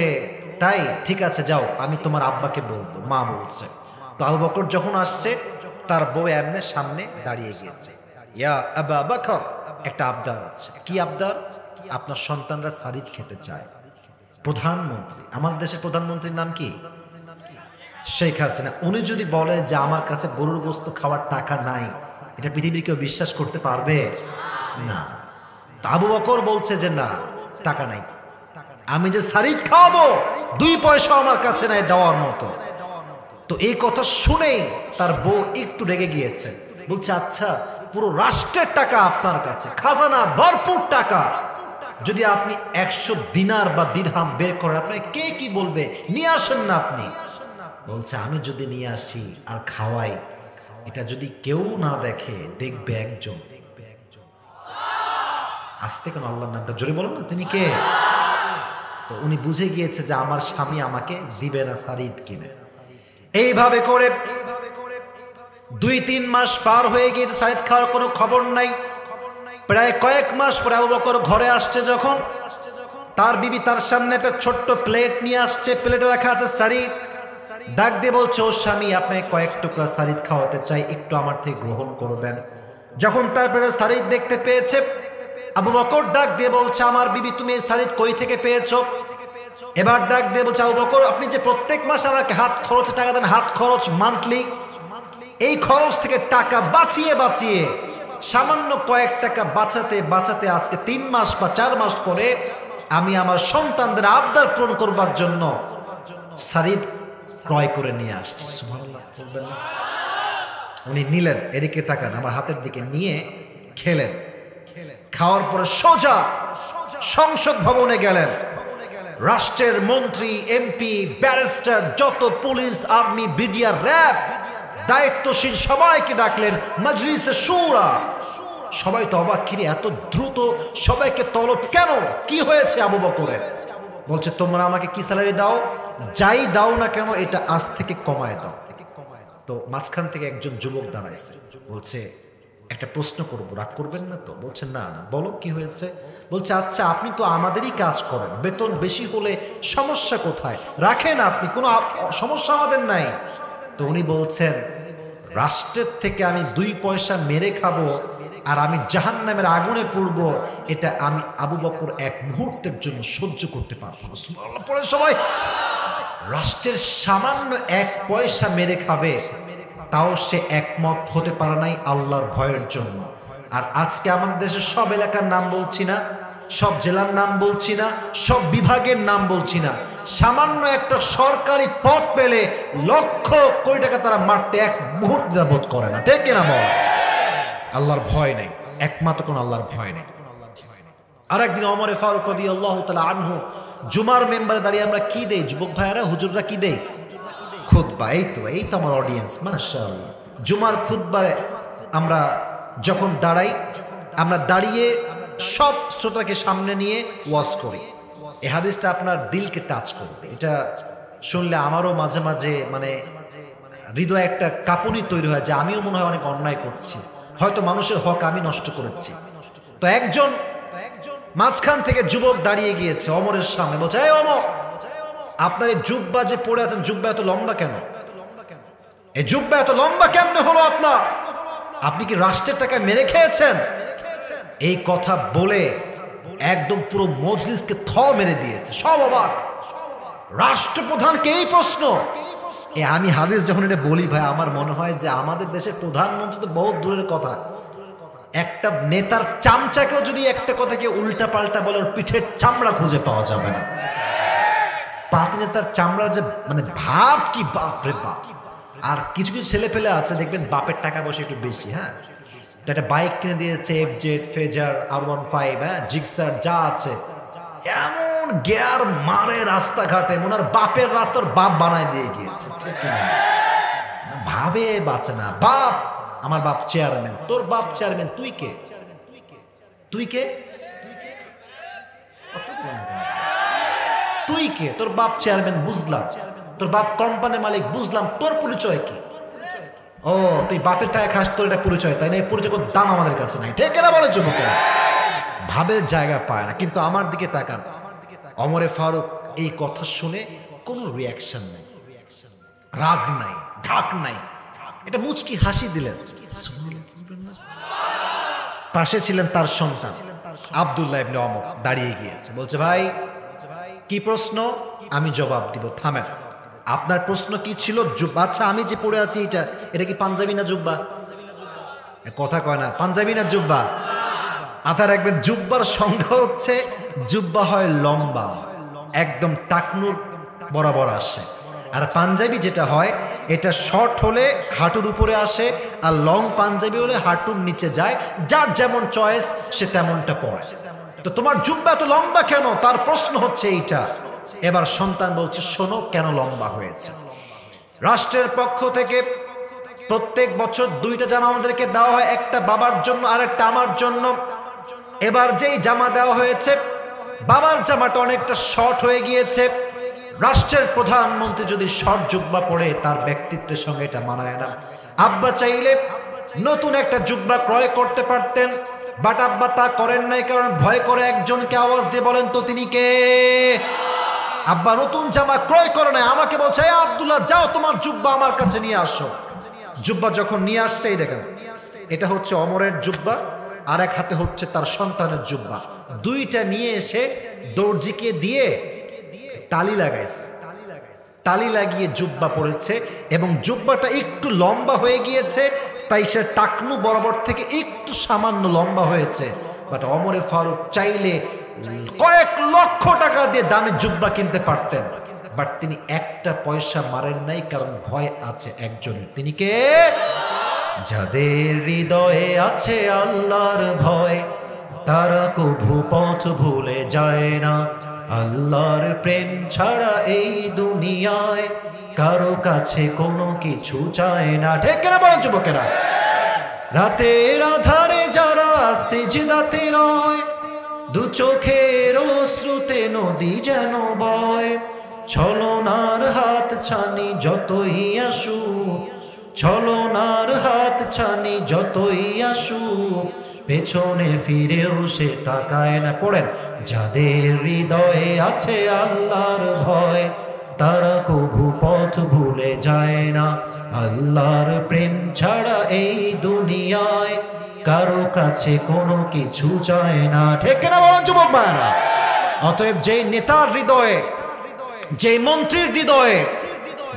তাই ঠিক আছে যাও, আমি তোমার আব্বাকে বলবো, মা বলছে। তো আবু বকর যখন আসছে, তার বউ এমনি সামনে দাঁড়িয়ে গিয়েছে। ইয়া আবু বকর, একটা আবদার আছে। কি আবদার? আপনার সন্তানরা সারিদ খেতে চায়। প্রধানমন্ত্রী, আমার দেশের প্রধানমন্ত্রীর নাম কি? শেখ হাসিনা। উনি যদি বলে যে আমার কাছে গরুর গোস্ত খাওয়ার টাকা নাই, এটা পৃথিবীর কেউ বিশ্বাস করতে পারবে না। আবু বকর বলছে যে না, টাকা নাই, আমি যে সারিদ খাওয়াবো 2 পয়সা আমার কাছে নাই দেওয়ার মতো। তো এই কথা শুনেই তার বউ একটু রেগে গিয়েছে, বলছে আচ্ছা পুরো রাষ্ট্রের টাকা আপনার কাছে, খাজানা ভরপুর টাকা, যদি আপনি 100 দিনার বা দিরহাম বের করেন আপনাকে কে কি বলবে, নিয়ে আসেন না আপনি। বলছে আমি যদি নিয়ে আসি আর খাওয়াই, এটা যদি কেউ না দেখে, দেখবে একজন। আস্তে কেন আল্লাহর নামটা জোরে বলেন না, তিনি কে? তো উনি বুঝে গিয়েছে যে আমার স্বামী আমাকে দিবে না সারিদ কিনে। এইভাবে করে 2-3 মাস পার হয়ে গিয়েছে, সারিদ খাওয়ার কোনো খবর নাই। প্রায় কয়েক মাস পরে আবু বকর ঘরে আসছে যখন, তার বিবি তার সামনে একটা ছোট্ট প্লেট নিয়ে আসছে, প্লেটে রাখা আছে সারিদ। ডাক দিয়ে বলছে ও স্বামী, আপনাকে কয়েক টুকরা সারিদ খাওয়াতে চাই, একটু আমার থেকে গ্রহণ করবেন। যখন তার পেটে সারিদ দেখতে পেয়েছে, আবু বকর ডাক দিয়ে বলছে আমার বিবি তুমি এই সারিদ কই থেকে পেয়েছো? এবার ডাক দিয়ে বলছে আবু বকর আপনি যে প্রত্যেক মাসে আমাকে হাত খরচে টাকা দেন, হাত খরচ মান্থলি, এই খরচ থেকে টাকা বাঁচিয়ে বাঁচিয়ে সামান্য কয়েক টাকা বাঁচাতে বাঁচাতে আজকে 3 মাস বা 4 মাস পরে আমি আমার সন্তানদের আবদার পূরণ করবার জন্য সারিদ ক্রয় করে নিয়ে আসছি। সুবহানাল্লাহ বলবেন না? উনি নিলেন, এদিকে তাকান, আমার হাতের দিকে নিয়ে খেলেন। খাওয়ার পরে সোজা সংসদ ভবনে গেলেন। রাষ্ট্রের মন্ত্রী, এমপি, ব্যারিস্টার, যত পুলিশ, আর্মি, বিডিআর, র্যাব, দায়িত্বশীল সবাইকে ডাকলেন মজলিসে শুরা। সবাই তো অবাক, কিরে এত দ্রুত সবাইকে তলব কেন, কি হয়েছে আবু বকরের? বলছে তোমরা আমাকে কি স্যালারি দাও, যাই দাও না কেন এটা আজ থেকে কমায় দাও। তো মাঝখান থেকে একজন যুবক দাঁড়াইছে, বলছে একটা প্রশ্ন করব, রাগ করবেন না তো? বলছে না না, বলো কি হয়েছে। বলছে আচ্ছা আপনি তো আমাদেরই কাজ করেন, বেতন বেশি হলে সমস্যা কোথায়, রাখেন আপনি, কোনো সমস্যা আমাদের নাই। তো উনি বলছেন রাষ্ট্রের থেকে আমি 2 পয়সা মেরে খাবো আর আমি জাহান্নামের আগুনে পড়ব, এটা আমি আবু বকর এক মুহূর্তের জন্য সহ্য করতে পারবো না। সুবহানাল্লাহ পড়ে সবাই। রাষ্ট্রের সামান্য 1 পয়সা মেরে খাবে, তাও সে একমত হতে পারে নাই আল্লাহর ভয়ের জন্য। আর আজকে আমাদের দেশের সব এলাকার নাম বলছি না, সব জেলার নাম বলছি না, সব বিভাগের নাম বলছি না, সামান্য একটা সরকারি পদ পেলে লক্ষ কোটি টাকা তারা মারতে এক মুহূর্ত বোধ করে না, ঠিক কিনা বল? আল্লাহর ভয় নেই, একমাত্র কোন আল্লাহর ভয় নেই। আরেকদিন ওমর ফারুক রাদিয়াল্লাহু তাআলা আনহু জুমার মেম্বারে দাঁড়িয়ে আমরা কি দেই যুবক ভাইয়েরা, হুজুররা কি দেই? খুতবা। এই তো আমার অডিয়েন্স, মাশাআল্লাহ। জুমার খুতবায় আমরা যখন দাঁড়াই, আমরা দাঁড়িয়ে সব শ্রোতাকে সামনে নিয়ে ওয়াজ করি। এই হাদিসটা আপনার দিলকে টাচ করবে, এটা শুনলে আমারও মাঝে মাঝে মানে হৃদয়ে একটা কাঁপুনি তৈরি হয় যে আমিও মনে হয় অনেক অন্যায় করছি, হয়তো মানুষের হক আমি নষ্ট করেছি। তো একজন মাঝখান থেকে যুবক দাঁড়িয়ে গিয়েছে ওমরের সামনে, বলছে এই ওমর, আপনার এই জুব্বা যে পরে আছেন, জুব্বা এত লম্বা কেন? এই জুব্বা এত লম্বা কেমনে হলো আপনার? আপনি কি রাষ্ট্রের টাকায় মেরে খেয়েছেন? এই কথা বলে একদম পুরো মজলিসকে থ মেরে দিয়েছে, সব অবাক। রাষ্ট্রপ্রধানকে এই প্রশ্ন! আমি হাদিস যখন এটা বলি ভাই, আমার মনে হয় যে আমাদের দেশের প্রধানমন্ত্রী তো বহুত দূরের কথা, একটা নেতার চামচাকেও যদি একটা কথাকে উল্টা পাল্টা বলে ওর পিঠের চামড়া খুঁজে পাওয়া যাবে না। পাতি নেতার চামড়া যে মানে ভাব কি, বাপ রে বাপ। আর কিছু কিছু ছেলে পেলে আছে দেখবেন বাপের টাকা পয়সা একটু বেশি, হ্যাঁ, একটা বাইক কিনে দিয়েছে, এফজেড, ফেজার, R15, হ্যাঁ, জিক্সার যা আছে, এমন গিয়ার মারে রাস্তাঘাটে, ওনার বাপের রাস্তার বাপ বানায় দিয়ে গিয়েছে, ঠিক না? ভাবে বাঁচে না। বাপ, আমার বাপ চেয়ারম্যান, তোর বাপ চেয়ারম্যান, তুই কে? তুই কে? তুই কে? তোর বাপ চেয়ারম্যান বুঝলাম, তোর বাপ কোম্পানি মালিক বুঝলাম, তোর পরিচয় কি? ও তুই বাপের টাকা খাস, তোর এটা পরিচয়, তাই না? এই পরিচয় কোনো দাম আমাদের কাছে নাই, ঠিক না বলে যুবকেরা? ভাবের জায়গা পায় না। কিন্তু আমার দিকে তাকান, ওমরে ফারুক এই কথা শুনে কোনো রিয়াকশন নাই, রাগ নাই, ঢাক নাই, এটা মুচকি হাসি দিলেন। পাশে ছিলেন তার সন্তান আব্দুল্লাহ ইবনে ওমর, দাঁড়িয়ে গিয়েছে, বলছে ভাই কি প্রশ্ন? আমি জবাব দিব, থামেন। আপনার প্রশ্ন কি ছিল? আচ্ছা আমি যে পড়ে আছি এটা কি পাঞ্জাবি না জুব্বা? কথা কয় না, পাঞ্জাবি না জুব্বা? মাথায় রাখবেন, জুব্বার সংজ্ঞা হচ্ছে জুব্বা হয় লম্বা, একদম টাকনুর বরাবর আসে, আর পাঞ্জাবি যেটা হয় এটা শর্ট হলে হাঁটুর উপরে আসে, আর লং পাঞ্জাবি হলে হাঁটুর নিচে যায়। যার যেমন চয়েস সে তেমনটা পরে। তো তোমার জুব্বা এত লম্বা কেন, তার প্রশ্ন হচ্ছে এইটা। এবার সন্তান বলছে, শোনো কেন লম্বা হয়েছে। রাষ্ট্রের পক্ষ থেকে প্রত্যেক বছর 2টা জামা আমাদেরকে দেওয়া হয়, একটা বাবার জন্য আর একটা আমার জন্য। এবার যেই জামা দেওয়া হয়েছে, বাবার জামাটা অনেকটা শর্ট হয়ে গিয়েছে। রাষ্ট্রের প্রধানমন্ত্রী যদি শর্ট জুব্বা পরে তার ব্যক্তিত্বের সঙ্গে এটা মানায় না। আব্বা চাইলে নতুন একটা জুব্বা ক্রয় করতে পারতেন, বাট আব্বা তা করেন নাই, কারণ ভয় করে একজনকে আওয়াজ দিয়ে বলেন তো তিনি কে। আব্বা নতুন জামা ক্রয় করে নাই, আমাকে বলছে, এই আব্দুল্লাহ যাও তোমার জুব্বা আমার কাছে নিয়ে আসো। জুব্বা যখন নিয়ে আসছে, এই দেখেন এটা হচ্ছে অমরের জুব্বা, আর এক হাতে হচ্ছে তার সন্তানের জুব্বা। 2টা নিয়ে এসে দর্জিকে দিয়ে তালি লাগাইছে, তালি লাগিয়ে জুব্বা পরেছে, এবং জুব্বাটা একটু লম্বা হয়ে গিয়েছে, তাই সে টাকনু বরাবর থেকে একটু সামান্য লম্বা হয়েছে। বাট ওমরে ফারুক চাইলে কয়েক লক্ষ টাকা দিয়ে দামে জুব্বা কিনতে পারতেন, বাট তিনি একটা পয়সা মারেন নাই, কারণ ভয় আছে একজনের। তিনি কে? যাদের হৃদয়ে আছে আল্লাহর ভয়, তারা কভু পথ ভুলে যায় না। আল্লাহর প্রেম ছাড়া এই দুনিয়ায় কারো কাছে কোনো কিছু চায় না। ঠিক কিনা বলেন যুবকেরা? রাতের আধারে যারা সিজদাতে রয়, দু চোখের অশ্রুতে নদী যেন বয়। ছলনার হাত ছানি যতই আসুক, ছলনার হাত ছানি যতই আসুক, পেছনে ফিরেও সে তাকায় না। পড়েন, যাদের হৃদয়ে আছে আল্লাহর ভয়, তারা কভু পথ ভুলে যায় না। আল্লাহর প্রেম ছাড়া এই দুনিয়ায় কারো কাছে কোনো কিছু চায় না। ঠিক কিনা বলেন যুবক ভাইরা? অতএব যেই নেতার হৃদয়ে, যেই মন্ত্রীর হৃদয়ে,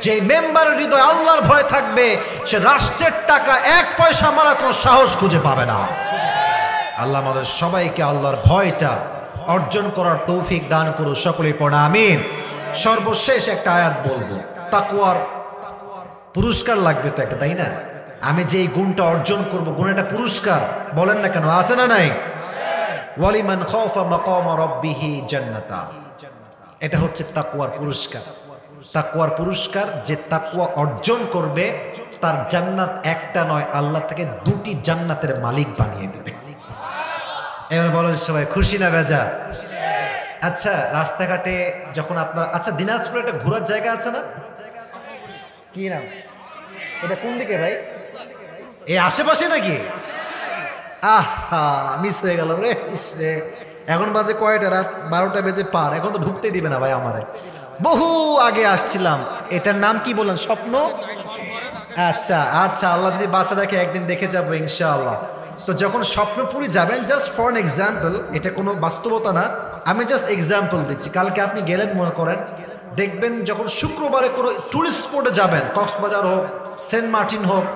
যে মেম্বারের হৃদয়ে আল্লাহর ভয় থাকবে, সে রাষ্ট্রের টাকা 1 পয়সা মারার কোনো সাহস খুঁজে পাবে না। আল্লাহ আমাদের সবাইকে আল্লাহর ভয়টা অর্জন করার তৌফিক দান করুন। সকলেই পড়া আমিন। সর্বশেষ একটা আয়াত বলবো, তাকওয়ার পুরস্কার লাগবে তো একটা, তাই না? আমি যে এই গুণটা অর্জন করব, গুণের একটা পুরস্কার বলেন না কেন, আছে না নাই? ওয়ালিমান খাফা মাকাম রাব্বিহি জান্নাতা, এটা হচ্ছে তাকওয়ার পুরস্কার। তাকওয়ার পুরস্কার, যে তাকওয়া অর্জন করবে তার জান্নাত একটা নয়, আল্লাহ থেকে 2টি জান্নাতের মালিক বানিয়ে দেবে। এবার বলেন সবাই খুশি না বেজার? আচ্ছা, রাস্তাঘাটে যখন আপনার, আচ্ছা দিনাজপুরে একটা ঘোরার জায়গা আছে না, কি নাম এটা, কোন দিকে ভাই? এই আশেপাশে নাকি? আহা, মিস হয়ে গেল রে। এখন বাজে কয়টা? রাত 12টা বেজে পার। এখন তো ঢুকতে দিবে না ভাই আমারে। বহু আগে আসছিলাম। এটার নাম কি বললেন? স্বপ্ন? আচ্ছা আচ্ছা, আল্লাহ যদি বাচ্চা দেখে একদিন দেখে যাবো ইনশাআল্লাহ। তো যখন স্বপ্নপুরি যাবেন, জাস্ট ফর এন এক্সাম্পল, এটা কোনো বাস্তবতা না, আমি জাস্ট এক্সাম্পল দিচ্ছি। কালকে আপনি গেলেন মনে করেন, দেখবেন যখন শুক্রবারে কোনো টুরিস্ট স্পটে যাবেন, কক্সবাজার হোক, সেন্ট মার্টিন হোক,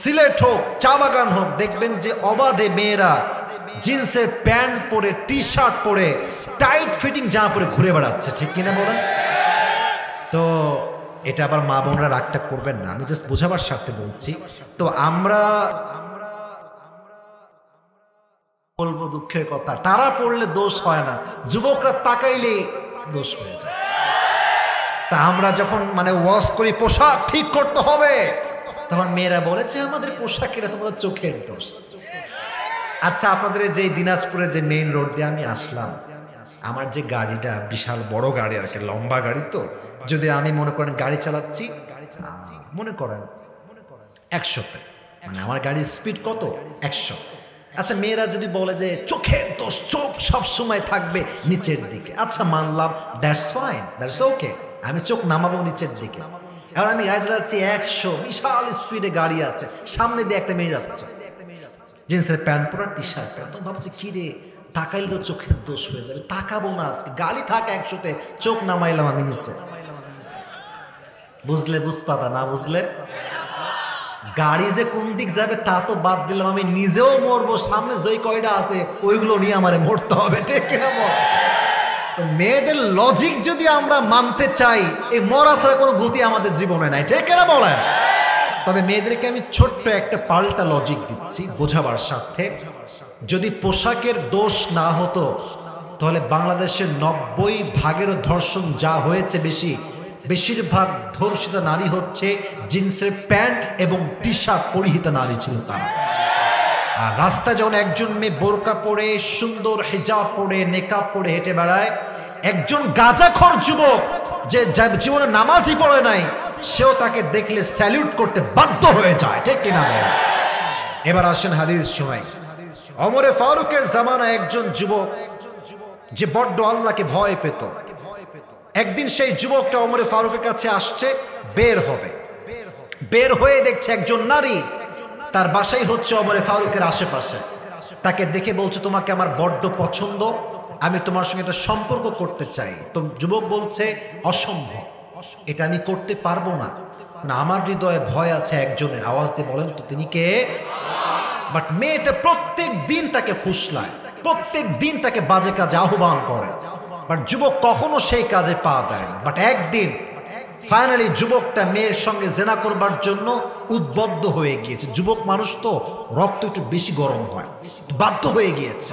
সিলেট হোক, চা বাগান হোক, দেখবেন যে অবাধে মেয়েরা জিন্সের প্যান্ট পরে, টি শার্ট পরে, টাইট ফিটিং জামা পরে ঘুরে বেড়াচ্ছে। ঠিক কিনা বলেন? তো এটা আবার মা বোনরা রাগটা করবেন না, আমি জাস্ট বোঝাবার স্বার্থে বলছি। তো আমরা বলবো দুঃখের কথা, তারা পড়লে দোষ হয় না, যুবকরা তাকাইলে দোষ হয়ে যায়। তা আমরা যখন মানে ওয়াজ করি পোশাক ঠিক করতে হবে, তখন মেয়েরা বলেছে আমাদের পোশাকের তোমাদের চোখের দোষ। আচ্ছা, আপনাদের যে দিনাজপুরের যে মেইন রোড দিয়ে আমি আসলাম, আমার যে গাড়িটা বিশাল বড় গাড়ি আর কি, লম্বা গাড়ি, তো যদি আমি মনে করেন গাড়ি চালাচ্ছি, মনে করেন 100-তে, মানে আমার গাড়ির স্পিড কত? 100। আচ্ছা, মেয়েরা যদি বলে যে চোখের দোষ, চোখ সব সময় থাকবে নিচের দিকে, আচ্ছা মানলাম, দ্যাটস ফাইন, দ্যাটস ওকে, আমি চোখ নামাবো নিচের দিকে। এবার আমি গাড়ি চালাচ্ছি 100, বিশাল স্পিডে গাড়ি আছে, সামনে দিয়ে একটা মেয়ে যাচ্ছে, জিন্সের প্যান্ট পরা, টি শার্ট পরা, তখন ভাবছি কি রে, তাকাইলে তো চোখের দোষ হয়ে যাবে, তাকাবো না আজকে, গাড়ি থাকা 100-তে, চোখ নামাইলাম আমি নিচে। বুঝলে বুঝপাতা, না বুঝলে গাড়ি যে কোন দিক যাবে তা তো বাদ দিলাম, আমি নিজেও মরবো, সামনে যেই কয়টা আছে ওইগুলো নিয়ে আমারে মরতে হবে। ঠিক কিনা বল? তো মেয়েদের লজিক যদি আমরা মানতে চাই, এই মরা ছাড়া কোনো গতি আমাদের জীবনে নাই, ঠিক না বলেন? তবে মেয়েদেরকে আমি ছোট্ট একটা পাল্টা লজিক দিচ্ছি বোঝাবার স্বার্থে। যদি পোশাকের দোষ না হতো তাহলে বাংলাদেশের 90% ধর্ষণ যা হয়েছে বেশিরভাগ ধর্ষিতা নারী হচ্ছে জিন্সের প্যান্ট এবং টি শার্ট পরিহিতা নারী ছিল তারা। আর রাস্তায় যখন একজন মেয়ে বোরকা পরে সুন্দর হিজাব পরে নেকাব পরে হেঁটে বেড়ায়, একজন গাঁজাখোর যুবক যে জীবনে নামাজই পড়ে নাই সেও তাকে দেখলে স্যালিউট করতে বাধ্য হয়ে যায়, ঠিক কিনা বল? এবার আসেন হাদিস শোনাই। ওমরে ফারুকের জামানায় একজন যুবক যে বড্ড আল্লাহকে ভয় পেত, একদিন সেই যুবকটা ওমরে ফারুকের কাছে আসছে, বের হয়ে দেখছে একজন নারী তার বাসাই হচ্ছে ওমরে ফারুকের আশেপাশে। তাকে দেখে বলছে, তোমাকে আমার বড্ড পছন্দ, আমি তোমার সঙ্গে একটা সম্পর্ক করতে চাই। তো যুবক বলছে, অসম্ভব, এটা আমি করতে পারবো না, আমার হৃদয়ে ভয় আছে একজনের। আওয়াজ দিয়ে বলেন তো তিনি কে? বাট মেয়েটা প্রত্যেক দিন তাকে ফুসলায়, প্রত্যেক দিন তাকে বাজে কাজে আহ্বান করে, বাট যুবক কখনো সেই কাজে পা দেয় না। বাট একদিন ফাইনালি যুবকটা মেয়ের সঙ্গে জেনা করবার জন্য উদ্বুদ্ধ হয়ে গিয়েছে। যুবক মানুষ তো রক্ত একটু বেশি গরম হয়, বাধ্য হয়ে গিয়েছে।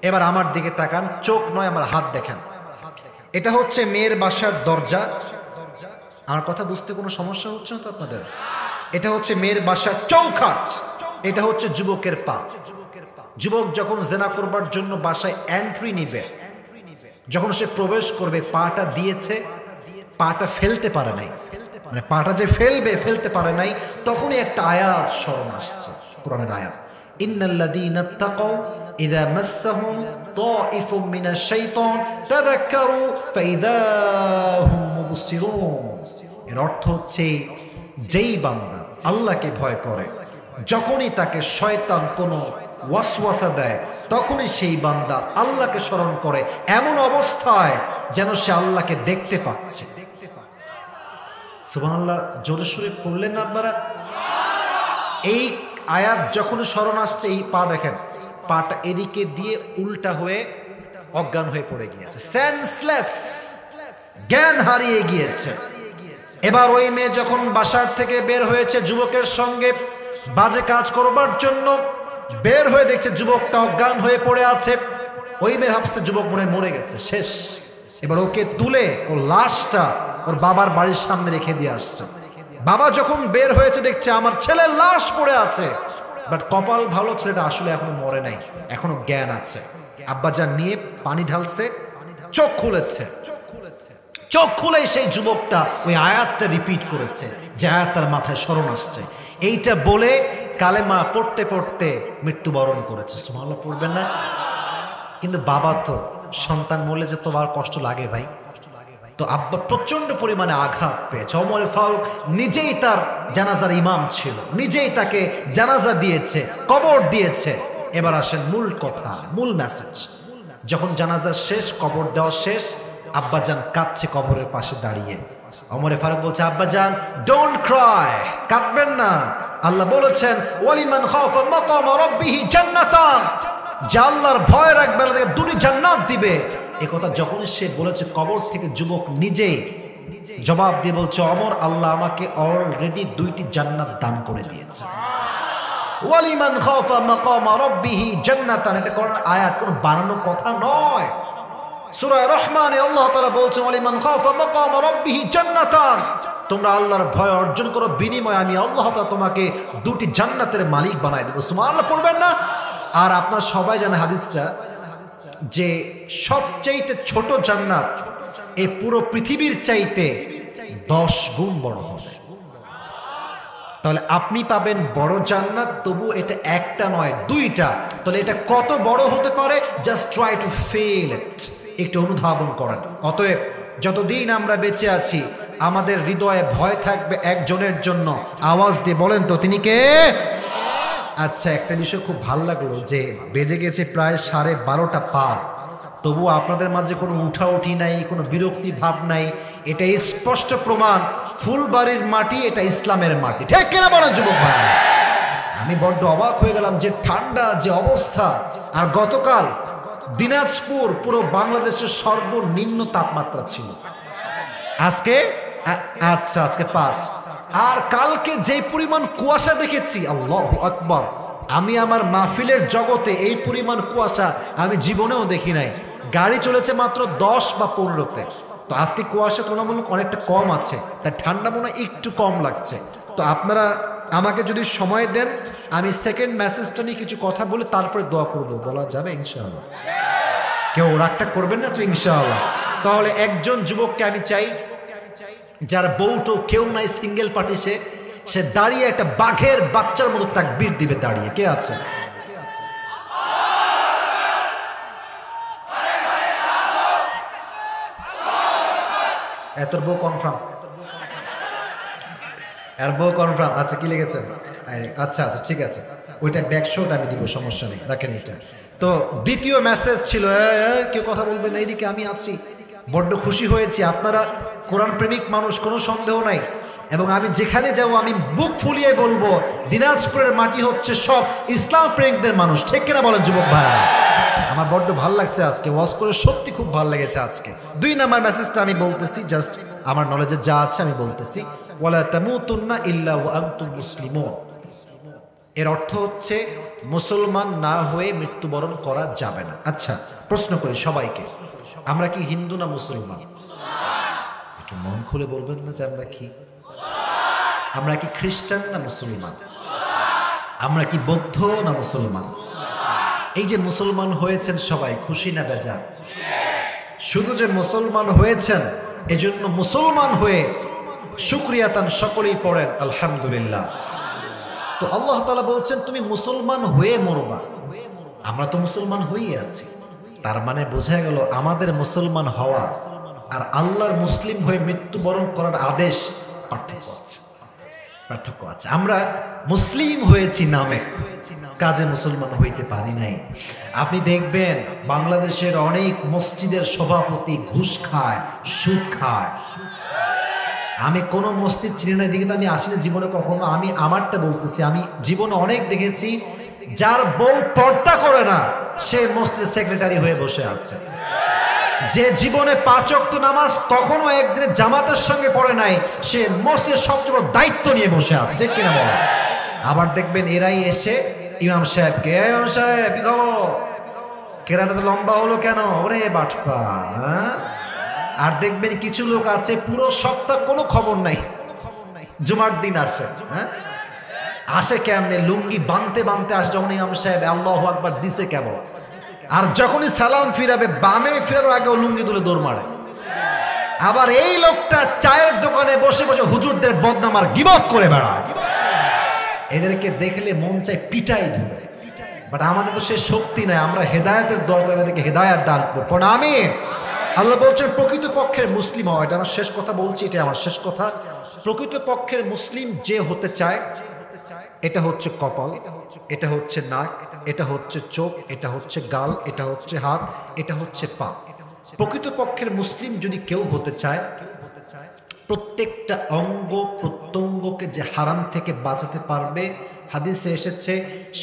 এবার আমার দিকে তাকান, চোখ নয় আমার হাত দেখেন। এটা হচ্ছে মেয়ের বাসার দরজা। আমার কথা বুঝতে কোনো সমস্যা হচ্ছে না তো আপনাদের? এটা হচ্ছে মেয়ের বাসার চৌখাট, এটা হচ্ছে যুবকের পা। যুবক যখন জেনা করবার জন্য বাসায় এন্ট্রি নিবে, যখন সে প্রবেশ করবে, পাটা দিয়েছে, পাটা ফেলতে পারে নাই, মানে পাটা যে ফেলতে পারে নাই, তখনই একটা আয়াত স্মরণ আসছে, কোরআনের আয়াত, ইন্নাল্লাযীনা তাকাউ ইযা মাসসাহুম তাইফুম মিনাশ শাইতান তাযাক্কারু ফাইযা হুম মুবসিরুন। এর অর্থ হচ্ছে, যেই বান্দা আল্লাহকে ভয় করে, যখনই তাকে শয়তান কোনো ওয়াসওয়াসা দেয়, তখনই সেই বান্দা আল্লাহকে স্মরণ করে এমন অবস্থায় যেন সে আল্লাহকে দেখতে পাচ্ছে। সুবহানাল্লাহ, জোরে সুরে পড়লেন না আপনারা? এই আয়াত যখন স্মরণ আসছে, এই পা দেখেন, পাটা এদিকে দিয়ে উল্টা হয়ে অজ্ঞান হয়ে পড়ে গিয়েছে, সেন্সলেস, জ্ঞান হারিয়ে গিয়েছে। এবার ওই মেয়ে যখন বাসার থেকে বের হয়েছে যুবকের সঙ্গে বাজে কাজ করবার জন্য, বের হয়ে দেখছে যুবকটা অজ্ঞান হয়ে পড়ে আছে। ওই মেয়ে ভাবছে যুবক মনে মরে গেছে, শেষ। এবার ওকে তুলে ওর লাশটা ওর বাবার বাড়ির সামনে রেখে দিয়ে আসছে। বাবা যখন বের হয়েছে দেখছে আমার ছেলের লাশ পড়ে আছে, বাট কপাল ভালো, ছেলেটা আসলে এখনো মরে নাই, এখনো জ্ঞান আছে। আব্বাজান নিয়ে পানি ঢালছে, চোখ খুলেছে, চোখ খুলেই সেই যুবকটা ওই আয়াতটা রিপিট করেছে, যে আয়াত তার মাথায় স্মরণ আসছে। এইটা বলে কালেমা পড়তে পড়তে মৃত্যুবরণ করেছে। সুবহানাল্লাহ পড়বেন না? কিন্তু বাবা তো, সন্তান মরলে যে তোমার কষ্ট লাগে ভাই, তো আব্বা প্রচন্ড পরিমাণে আঘাত পেয়েছে। ওমরে ফারুক নিজেই তার জানাজার ইমাম ছিল, নিজেই তাকে জানাজা দিয়েছে, কবর দিয়েছে। এবার আসেন মূল কথা, মূল মেসেজ। যখন জানাজা শেষ, কবর দেওয়া শেষ, আব্বাজান কাঁদছে কবরের পাশে দাঁড়িয়ে। ওমরে ফারুক বলছে, আব্বাজান ডোন্ট ক্রাই, কাঁদবেন না। আল্লাহ বলেছেন, ওয়ালিমান খাফা মাকাম রাব্বিহি জান্নাতান, যে আল্লাহর ভয় রাখবে আল্লাহ তাকে দুটি জান্নাত দিবে। এই কথা যখনই সে বলেছে, কবর থেকে যুবক নিজেই জবাব দিয়ে বলছে, ওমর, আল্লাহ আমাকে অলরেডি 2টি জান্নাত দান করে দিয়েছে। ওয়ালিমান খাফা মাকাম রাব্বিহি জান্নাতান, এটা কোরআনের আয়াত, কোনো বানানো কথা নয়। সূরা রহমানে আল্লাহ তাআলা বলছেন, ওয়ালিমান খাফা মাকাম রাব্বিহি জান্নাতান, তোমরা আল্লাহর ভয় অর্জন করো, বিনিময়ে আমি আল্লাহ তাআলা তোমাকে 2টি জান্নাতের মালিক বানায় দেব। সুবহানাল্লাহ পড়বেন না? আর আপনারা সবাই জানেন হাদিসটা, যে সবচাইতে ছোট জান্নাত এই পুরো পৃথিবীর চাইতে 10 গুণ বড় হবে। তাহলে আপনি পাবেন বড় জান্নাত, তবু এটা একটা নয়, 2টা। তাহলে এটা কত বড় হতে পারে? Just try to feel it, একটু অনুধাবন করেন। অতএব যতদিন আমরা বেঁচে আছি, আমাদের হৃদয়ে ভয় থাকবে একজনের জন্য। আওয়াজ দিয়ে বলেন তো তিনি কে? আচ্ছা, একটা বিষয় খুব ভালো লাগলো, যে বেজে গেছে প্রায় 12:30 পার, তবু আপনাদের মাঝে কোনো উঠাউঠি নাই, কোনো বিরক্তি ভাব নাই। এটা স্পষ্ট প্রমাণ, ফুলবাড়ির মাটি এটা ইসলামের মাটি, ঠিক কিনা বলেন যুবক ভাই? আমি বড্ড অবাক হয়ে গেলাম, যে ঠান্ডা যে অবস্থা। আর গতকাল দিনাজপুর পুরো বাংলাদেশের সর্বনিম্ন তাপমাত্রা ছিল। আজকে আচ্ছা আজকে 5। আর কালকে যে পরিমাণ কুয়াশা দেখেছি, আল্লাহু আকবার, আমি আমার মাহফিলের জগতে এই পরিমাণ কুয়াশা আমি জীবনেও দেখি নাই। গাড়ি চলেছে মাত্র 10 বা 15-তে। তো আজকে কুয়াশা তুলনামূলক অনেকটা কম আছে, তাই ঠান্ডা মনে হয় একটু কম লাগছে। তো আপনারা আমাকে যদি সময় দেন, আমি সেকেন্ড মেসেজটা নিয়ে কিছু কথা বলে তারপরে দোয়া করব। বলা যাবে ইনশাআল্লাহ? কেউ রাগটা করবেন না তো ইনশাআল্লাহ? তাহলে একজন যুবককে আমি চাই যার বউটো কেউ নাই, সিঙ্গেল পার্টি, সে দাঁড়িয়ে একটা বাঘের বাচ্চার মতো তাকবীর দিবে দাঁড়িয়ে। কে আছে? তোর বউ কনফার্ম? আর বউ কনফার্ম? আচ্ছা, কি লিখেছেন? আচ্ছা আচ্ছা ঠিক আছে, ওইটা ব্যাকশট আমি দিব, সমস্যা নেই, রাখেন এটা। তো দ্বিতীয় মেসেজ ছিল, কেউ কথা বলবেন না, এইদিকে আমি আছি। বড্ড খুশি হয়েছি, আপনারা কোরআন প্রেমিক মানুষ, কোনো সন্দেহ নাই। এবং আমি যেখানে যাব আমি বুক ফুলিয়ে বলবো দিনাজপুরের মাটি হচ্ছে সব ইসলাম প্রেমিকদের মানুষ। ঠিক কিনা বলেন যুবক ভাইরা? আমার বড্ড ভাল লাগছে আজকে ওয়াজ করে, সত্যি খুব ভালো লেগেছে আজকে। 2 নাম্বার মেসেজটা আমি বলতেছি, জাস্ট আমার নলেজে যা আছে আমি বলতেছি। ওয়ালা তামুতুন্না ইল্লা ওয়া আনতুম মুসলিমুন। এর অর্থ হচ্ছে মুসলমান না হয়ে মৃত্যুবরণ করা যাবে না। আচ্ছা, প্রশ্ন করি সবাইকে, আমরা কি হিন্দু না মুসলমান? একটু মন খুলে বলবেন না যে আমরা কি? আমরা কি খ্রিস্টান না মুসলমান? আমরা কি বৌদ্ধ না মুসলমান? এই যে মুসলমান হয়েছেন সবাই, খুশি না বেজা? শুধু যে মুসলমান হয়েছেন এজন্য মুসলমান হয়ে শুকরিয়া তান সকলেই পড়েন আলহামদুলিল্লাহ। তো আল্লাহ তাআলা বলছেন তুমি মুসলমান হয়ে মরবা। আমরা তো মুসলমান হয়েই আছি, তার মানে বোঝা গেল আমাদের মুসলমান হওয়া আর আল্লাহর মুসলিম হয়ে মৃত্যুবরণ করার আদেশ পার্থক্য আছে, পার্থক্য আছে। আমরা মুসলিম হয়েছি নামে, কাজে মুসলমান হইতে পারি নাই। আপনি দেখবেন বাংলাদেশের অনেক মসজিদের সভাপতি ঘুষ খায়, সুদ খায়। আমি কোনো মসজিদ চিনি না, দিকে তো আমি আসিনি জীবনে কখনো। আমি আমারটা বলতেছি, আমি জীবনে অনেক দেখেছি যার বউ পর্দা করে না সে মসজিদের সেক্রেটারি হয়ে বসে আছে। যে জীবনে 5 ওয়াক্ত নামাজ কখনো একদিনে জামাতের সঙ্গে পড়ে নাই, সে মসজিদের সবচেয়ে বড় দায়িত্ব নিয়ে বসে আছে। ঠিক কিনা বলেন? আবার দেখবেন এরাই এসে ইমাম সাহেবকে, ইমাম সাহেব কি খবর, কেরাতে তো লম্বা হলো কেন, ওরে বাটপা। আর দেখবেন কিছু লোক আছে পুরো সপ্তাহ কোনো খবর নাই, জুমার দিন আসে। আসে কেমনে, লুঙ্গি বানতে বানতে আসে, যখন ইমাম সাহেব আল্লাহু আকবার দিছে কেবল, আর যখনই সালাম ফিরাবে বামে ফিরার আগেও লুঙ্গি তুলে দৌড় মারে। আবার এই লোকটা চায়ের দোকানে বসে বসে হুজুরদের বদনাম আর গীবত করে বেড়ায়। এদেরকে দেখলে মন চায় পিটাই ধরে, বাট আমাদের তো সে শক্তি নাই। আমরা হেদায়েতের দরকার, এদেরকে হেদায়েত দান করব। আমিন। আল্লাহ বলছেন প্রকৃত পক্ষের মুসলিম হওয়া, এটা আমার শেষ কথা বলছি, এটা আমার শেষ কথা। প্রকৃত পক্ষের মুসলিম যে হতে চায়, এটা হচ্ছে কপাল, এটা হচ্ছে নাক, এটা হচ্ছে চোখ, এটা হচ্ছে গাল, এটা হচ্ছে হাত, এটা হচ্ছে পা। প্রকৃত পক্ষের মুসলিম যদি কেউ হতে চায়, প্রত্যেকটা অঙ্গ প্রত্যঙ্গকে যে হারাম থেকে বাঁচাতে পারবে, হাদিসে এসেছে,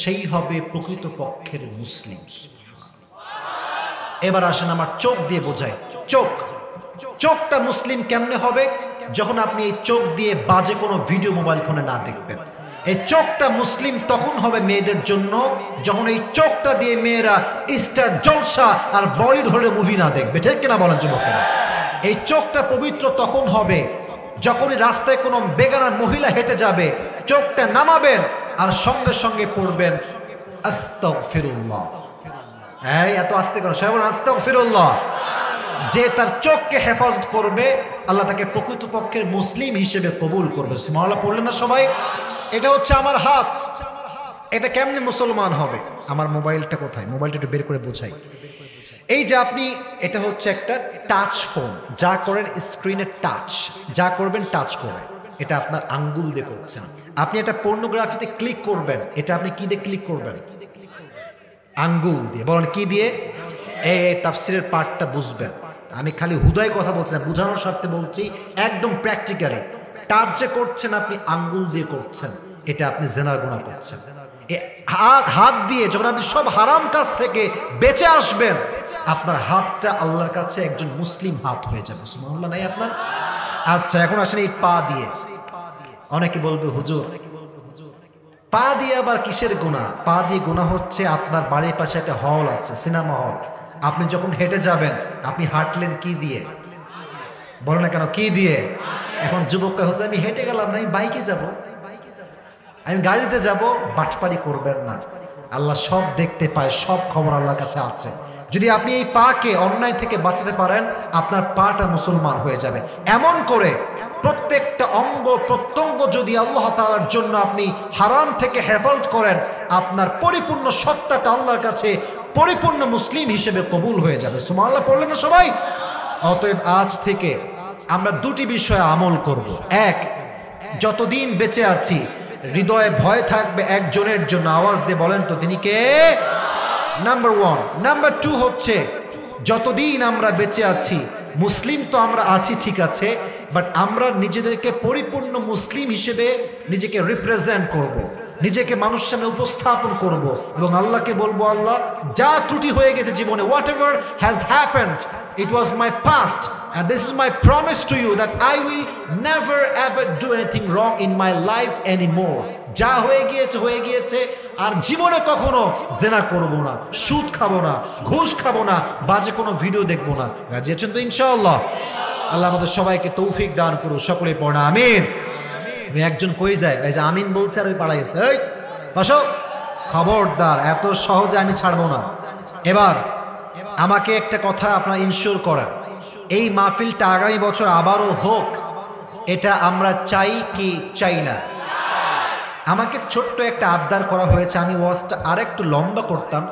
সেই হবে প্রকৃত পক্ষের মুসলিম। এবার আসেন আমার চোখ দিয়ে বোঝাই। চোখটা মুসলিম কেমনে হবে? যখন আপনি এই চোখ দিয়ে বাজে কোনো ভিডিও মোবাইল ফোনে না দেখবেন। এই চোখটা মুসলিম তখন হবে মেয়েদের জন্য যখন এই চোখটা দিয়ে মেয়েরা স্টার জলসা আর বলিউড মুভি না দেখবে। ঠিক কিনা বলেন যুবকেরা? এই চোখটা পবিত্র তখন হবে যখনই রাস্তায় কোনো বেগানা মহিলা হেঁটে যাবে, চোখটা নামাবেন আর সঙ্গে সঙ্গে পড়বেন আস্তাগফিরুল্লাহ। এত আস্তে করো, সবাই বলেন আস্তাগফিরুল্লাহ। যে তার চোখকে হেফাজত করবে আল্লাহ তাকে প্রকৃত পক্ষের মুসলিম হিসেবে কবুল করবে। সুবহানাল্লাহ পড়লেন না সবাই? এটা হচ্ছে আমার হাত, এটা কেমনে মুসলমান হবে? আমার মোবাইলটা কোথায়? মোবাইলটা একটু বের করে বোঝাই। এই যে আপনি, এটা হচ্ছে একটা টাচ ফোন, যা করেন স্ক্রিনে টাচ, যা করবেন টাচ করবেন, এটা আপনার আঙ্গুল দিয়ে করছেন। আপনি একটা পর্নোগ্রাফিতে ক্লিক করবেন, এটা আপনি কি দিয়ে ক্লিক করবেন? আঙ্গুল দিয়ে। বলেন কি দিয়ে? এই তাফসিরের পার্টটা বুঝবেন। আমি খালি হুদায় কথা বলছি না, বোঝানোর স্বার্থে বলছি, একদম প্র্যাকটিক্যালি। টাচ যে করছেন আপনি আঙ্গুল দিয়ে করছেন, এটা আপনি জিনার গুনাহ করছেন। হাত দিয়ে যখন আপনি সব হারাম কাজ থেকে বেঁচে আসবেন, আপনার হাতটা আল্লাহর কাছে একজন মুসলিম হাত হয়ে যাবে। সুবহানাল্লাহ নাই আপনার? আচ্ছা, এখন আসেন এই পা দিয়ে। অনেকে বলবে হুজুর পা দিয়ে আবার কিসের গুনাহ? পা দিয়ে গুনাহ হচ্ছে আপনার বাড়ির পাশে একটা হল আছে, সিনেমা হল। আপনি যখন হেঁটে যাবেন, আপনি হাঁটলেন কি দিয়ে? বলো না কেন, কি দিয়ে? এখন যুবকরা হচ্ছে আমি হেঁটে গেলাম না, আমি বাইকে যাব, আমি গাড়িতে যাব। বাটপারি করবেন না। আল্লাহ সব দেখতে পায়, সব খবর আল্লাহর কাছে আছে। যদি আপনি এই পাকে অন্যায় থেকে বাঁচাতে পারেন, আপনার পাটা মুসলমান হয়ে যাবে। এমন করে প্রত্যেকটা অঙ্গ প্রত্যঙ্গ যদি আল্লাহ তাআলার জন্য আপনি হারাম থেকে হেফাজত করেন, আপনার পরিপূর্ণ সত্তাটা আল্লাহর কাছে পরিপূর্ণ মুসলিম হিসেবে কবুল হয়ে যাবে। সুবহানাল্লাহ পড়লেন না সবাই? অতএব আজ থেকে আমরা দুটি বিষয়ে আমল করব। এক, যতদিন বেঁচে আছি হৃদয়ে ভয় থাকবে একজনের জন্য। আওয়াজ দিয়ে বলেন তো তিনি কে? Number one. নাম্বার টু হচ্ছে, যতদিন আমরা বেঁচে আছি, মুসলিম তো আমরা আছি ঠিক আছে, বাট আমরা নিজেদেরকে পরিপূর্ণ মুসলিম হিসেবে নিজেকে রিপ্রেজেন্ট করব, নিজেকে মানুষের সামনে উপস্থাপন করব এবং আল্লাহকে বলবো, আল্লাহ যা ত্রুটি হয়ে গেছে জীবনে, what ever has happened, it was my past and this is my promise to you that I will never ever do anything wrong in my life anymore. যা হয়ে গিয়েছে হয়ে গিয়েছে, আর জীবনে কখনো জেনা করব না, সুদ খাবো না, ঘুষ খাবো না, বাজে কোনো ভিডিও দেখবো না। রাজি আছেন তো ইনশাআল্লাহ? আল্লাহ আমাদের সবাইকে তৌফিক দান করুন। সকলেই পড়না আমিন। একজন কই যায়, এই যে আমিন বলছে আর ওই পাড়া গেছে, এই বসো, খবরদার, এত সহজে আমি ছাড়বো না। এবার আমাকে একটা কথা আপনারা ইনশিওর করেন, এই মাহফিলটা আগামী বছর আবারও হোক, এটা আমরা চাই কি চাই না? আমাকে ছোট্ট একটা আবদার করা হয়েছে, আমি ওয়াজটা আরেকটু লম্বা করতাম,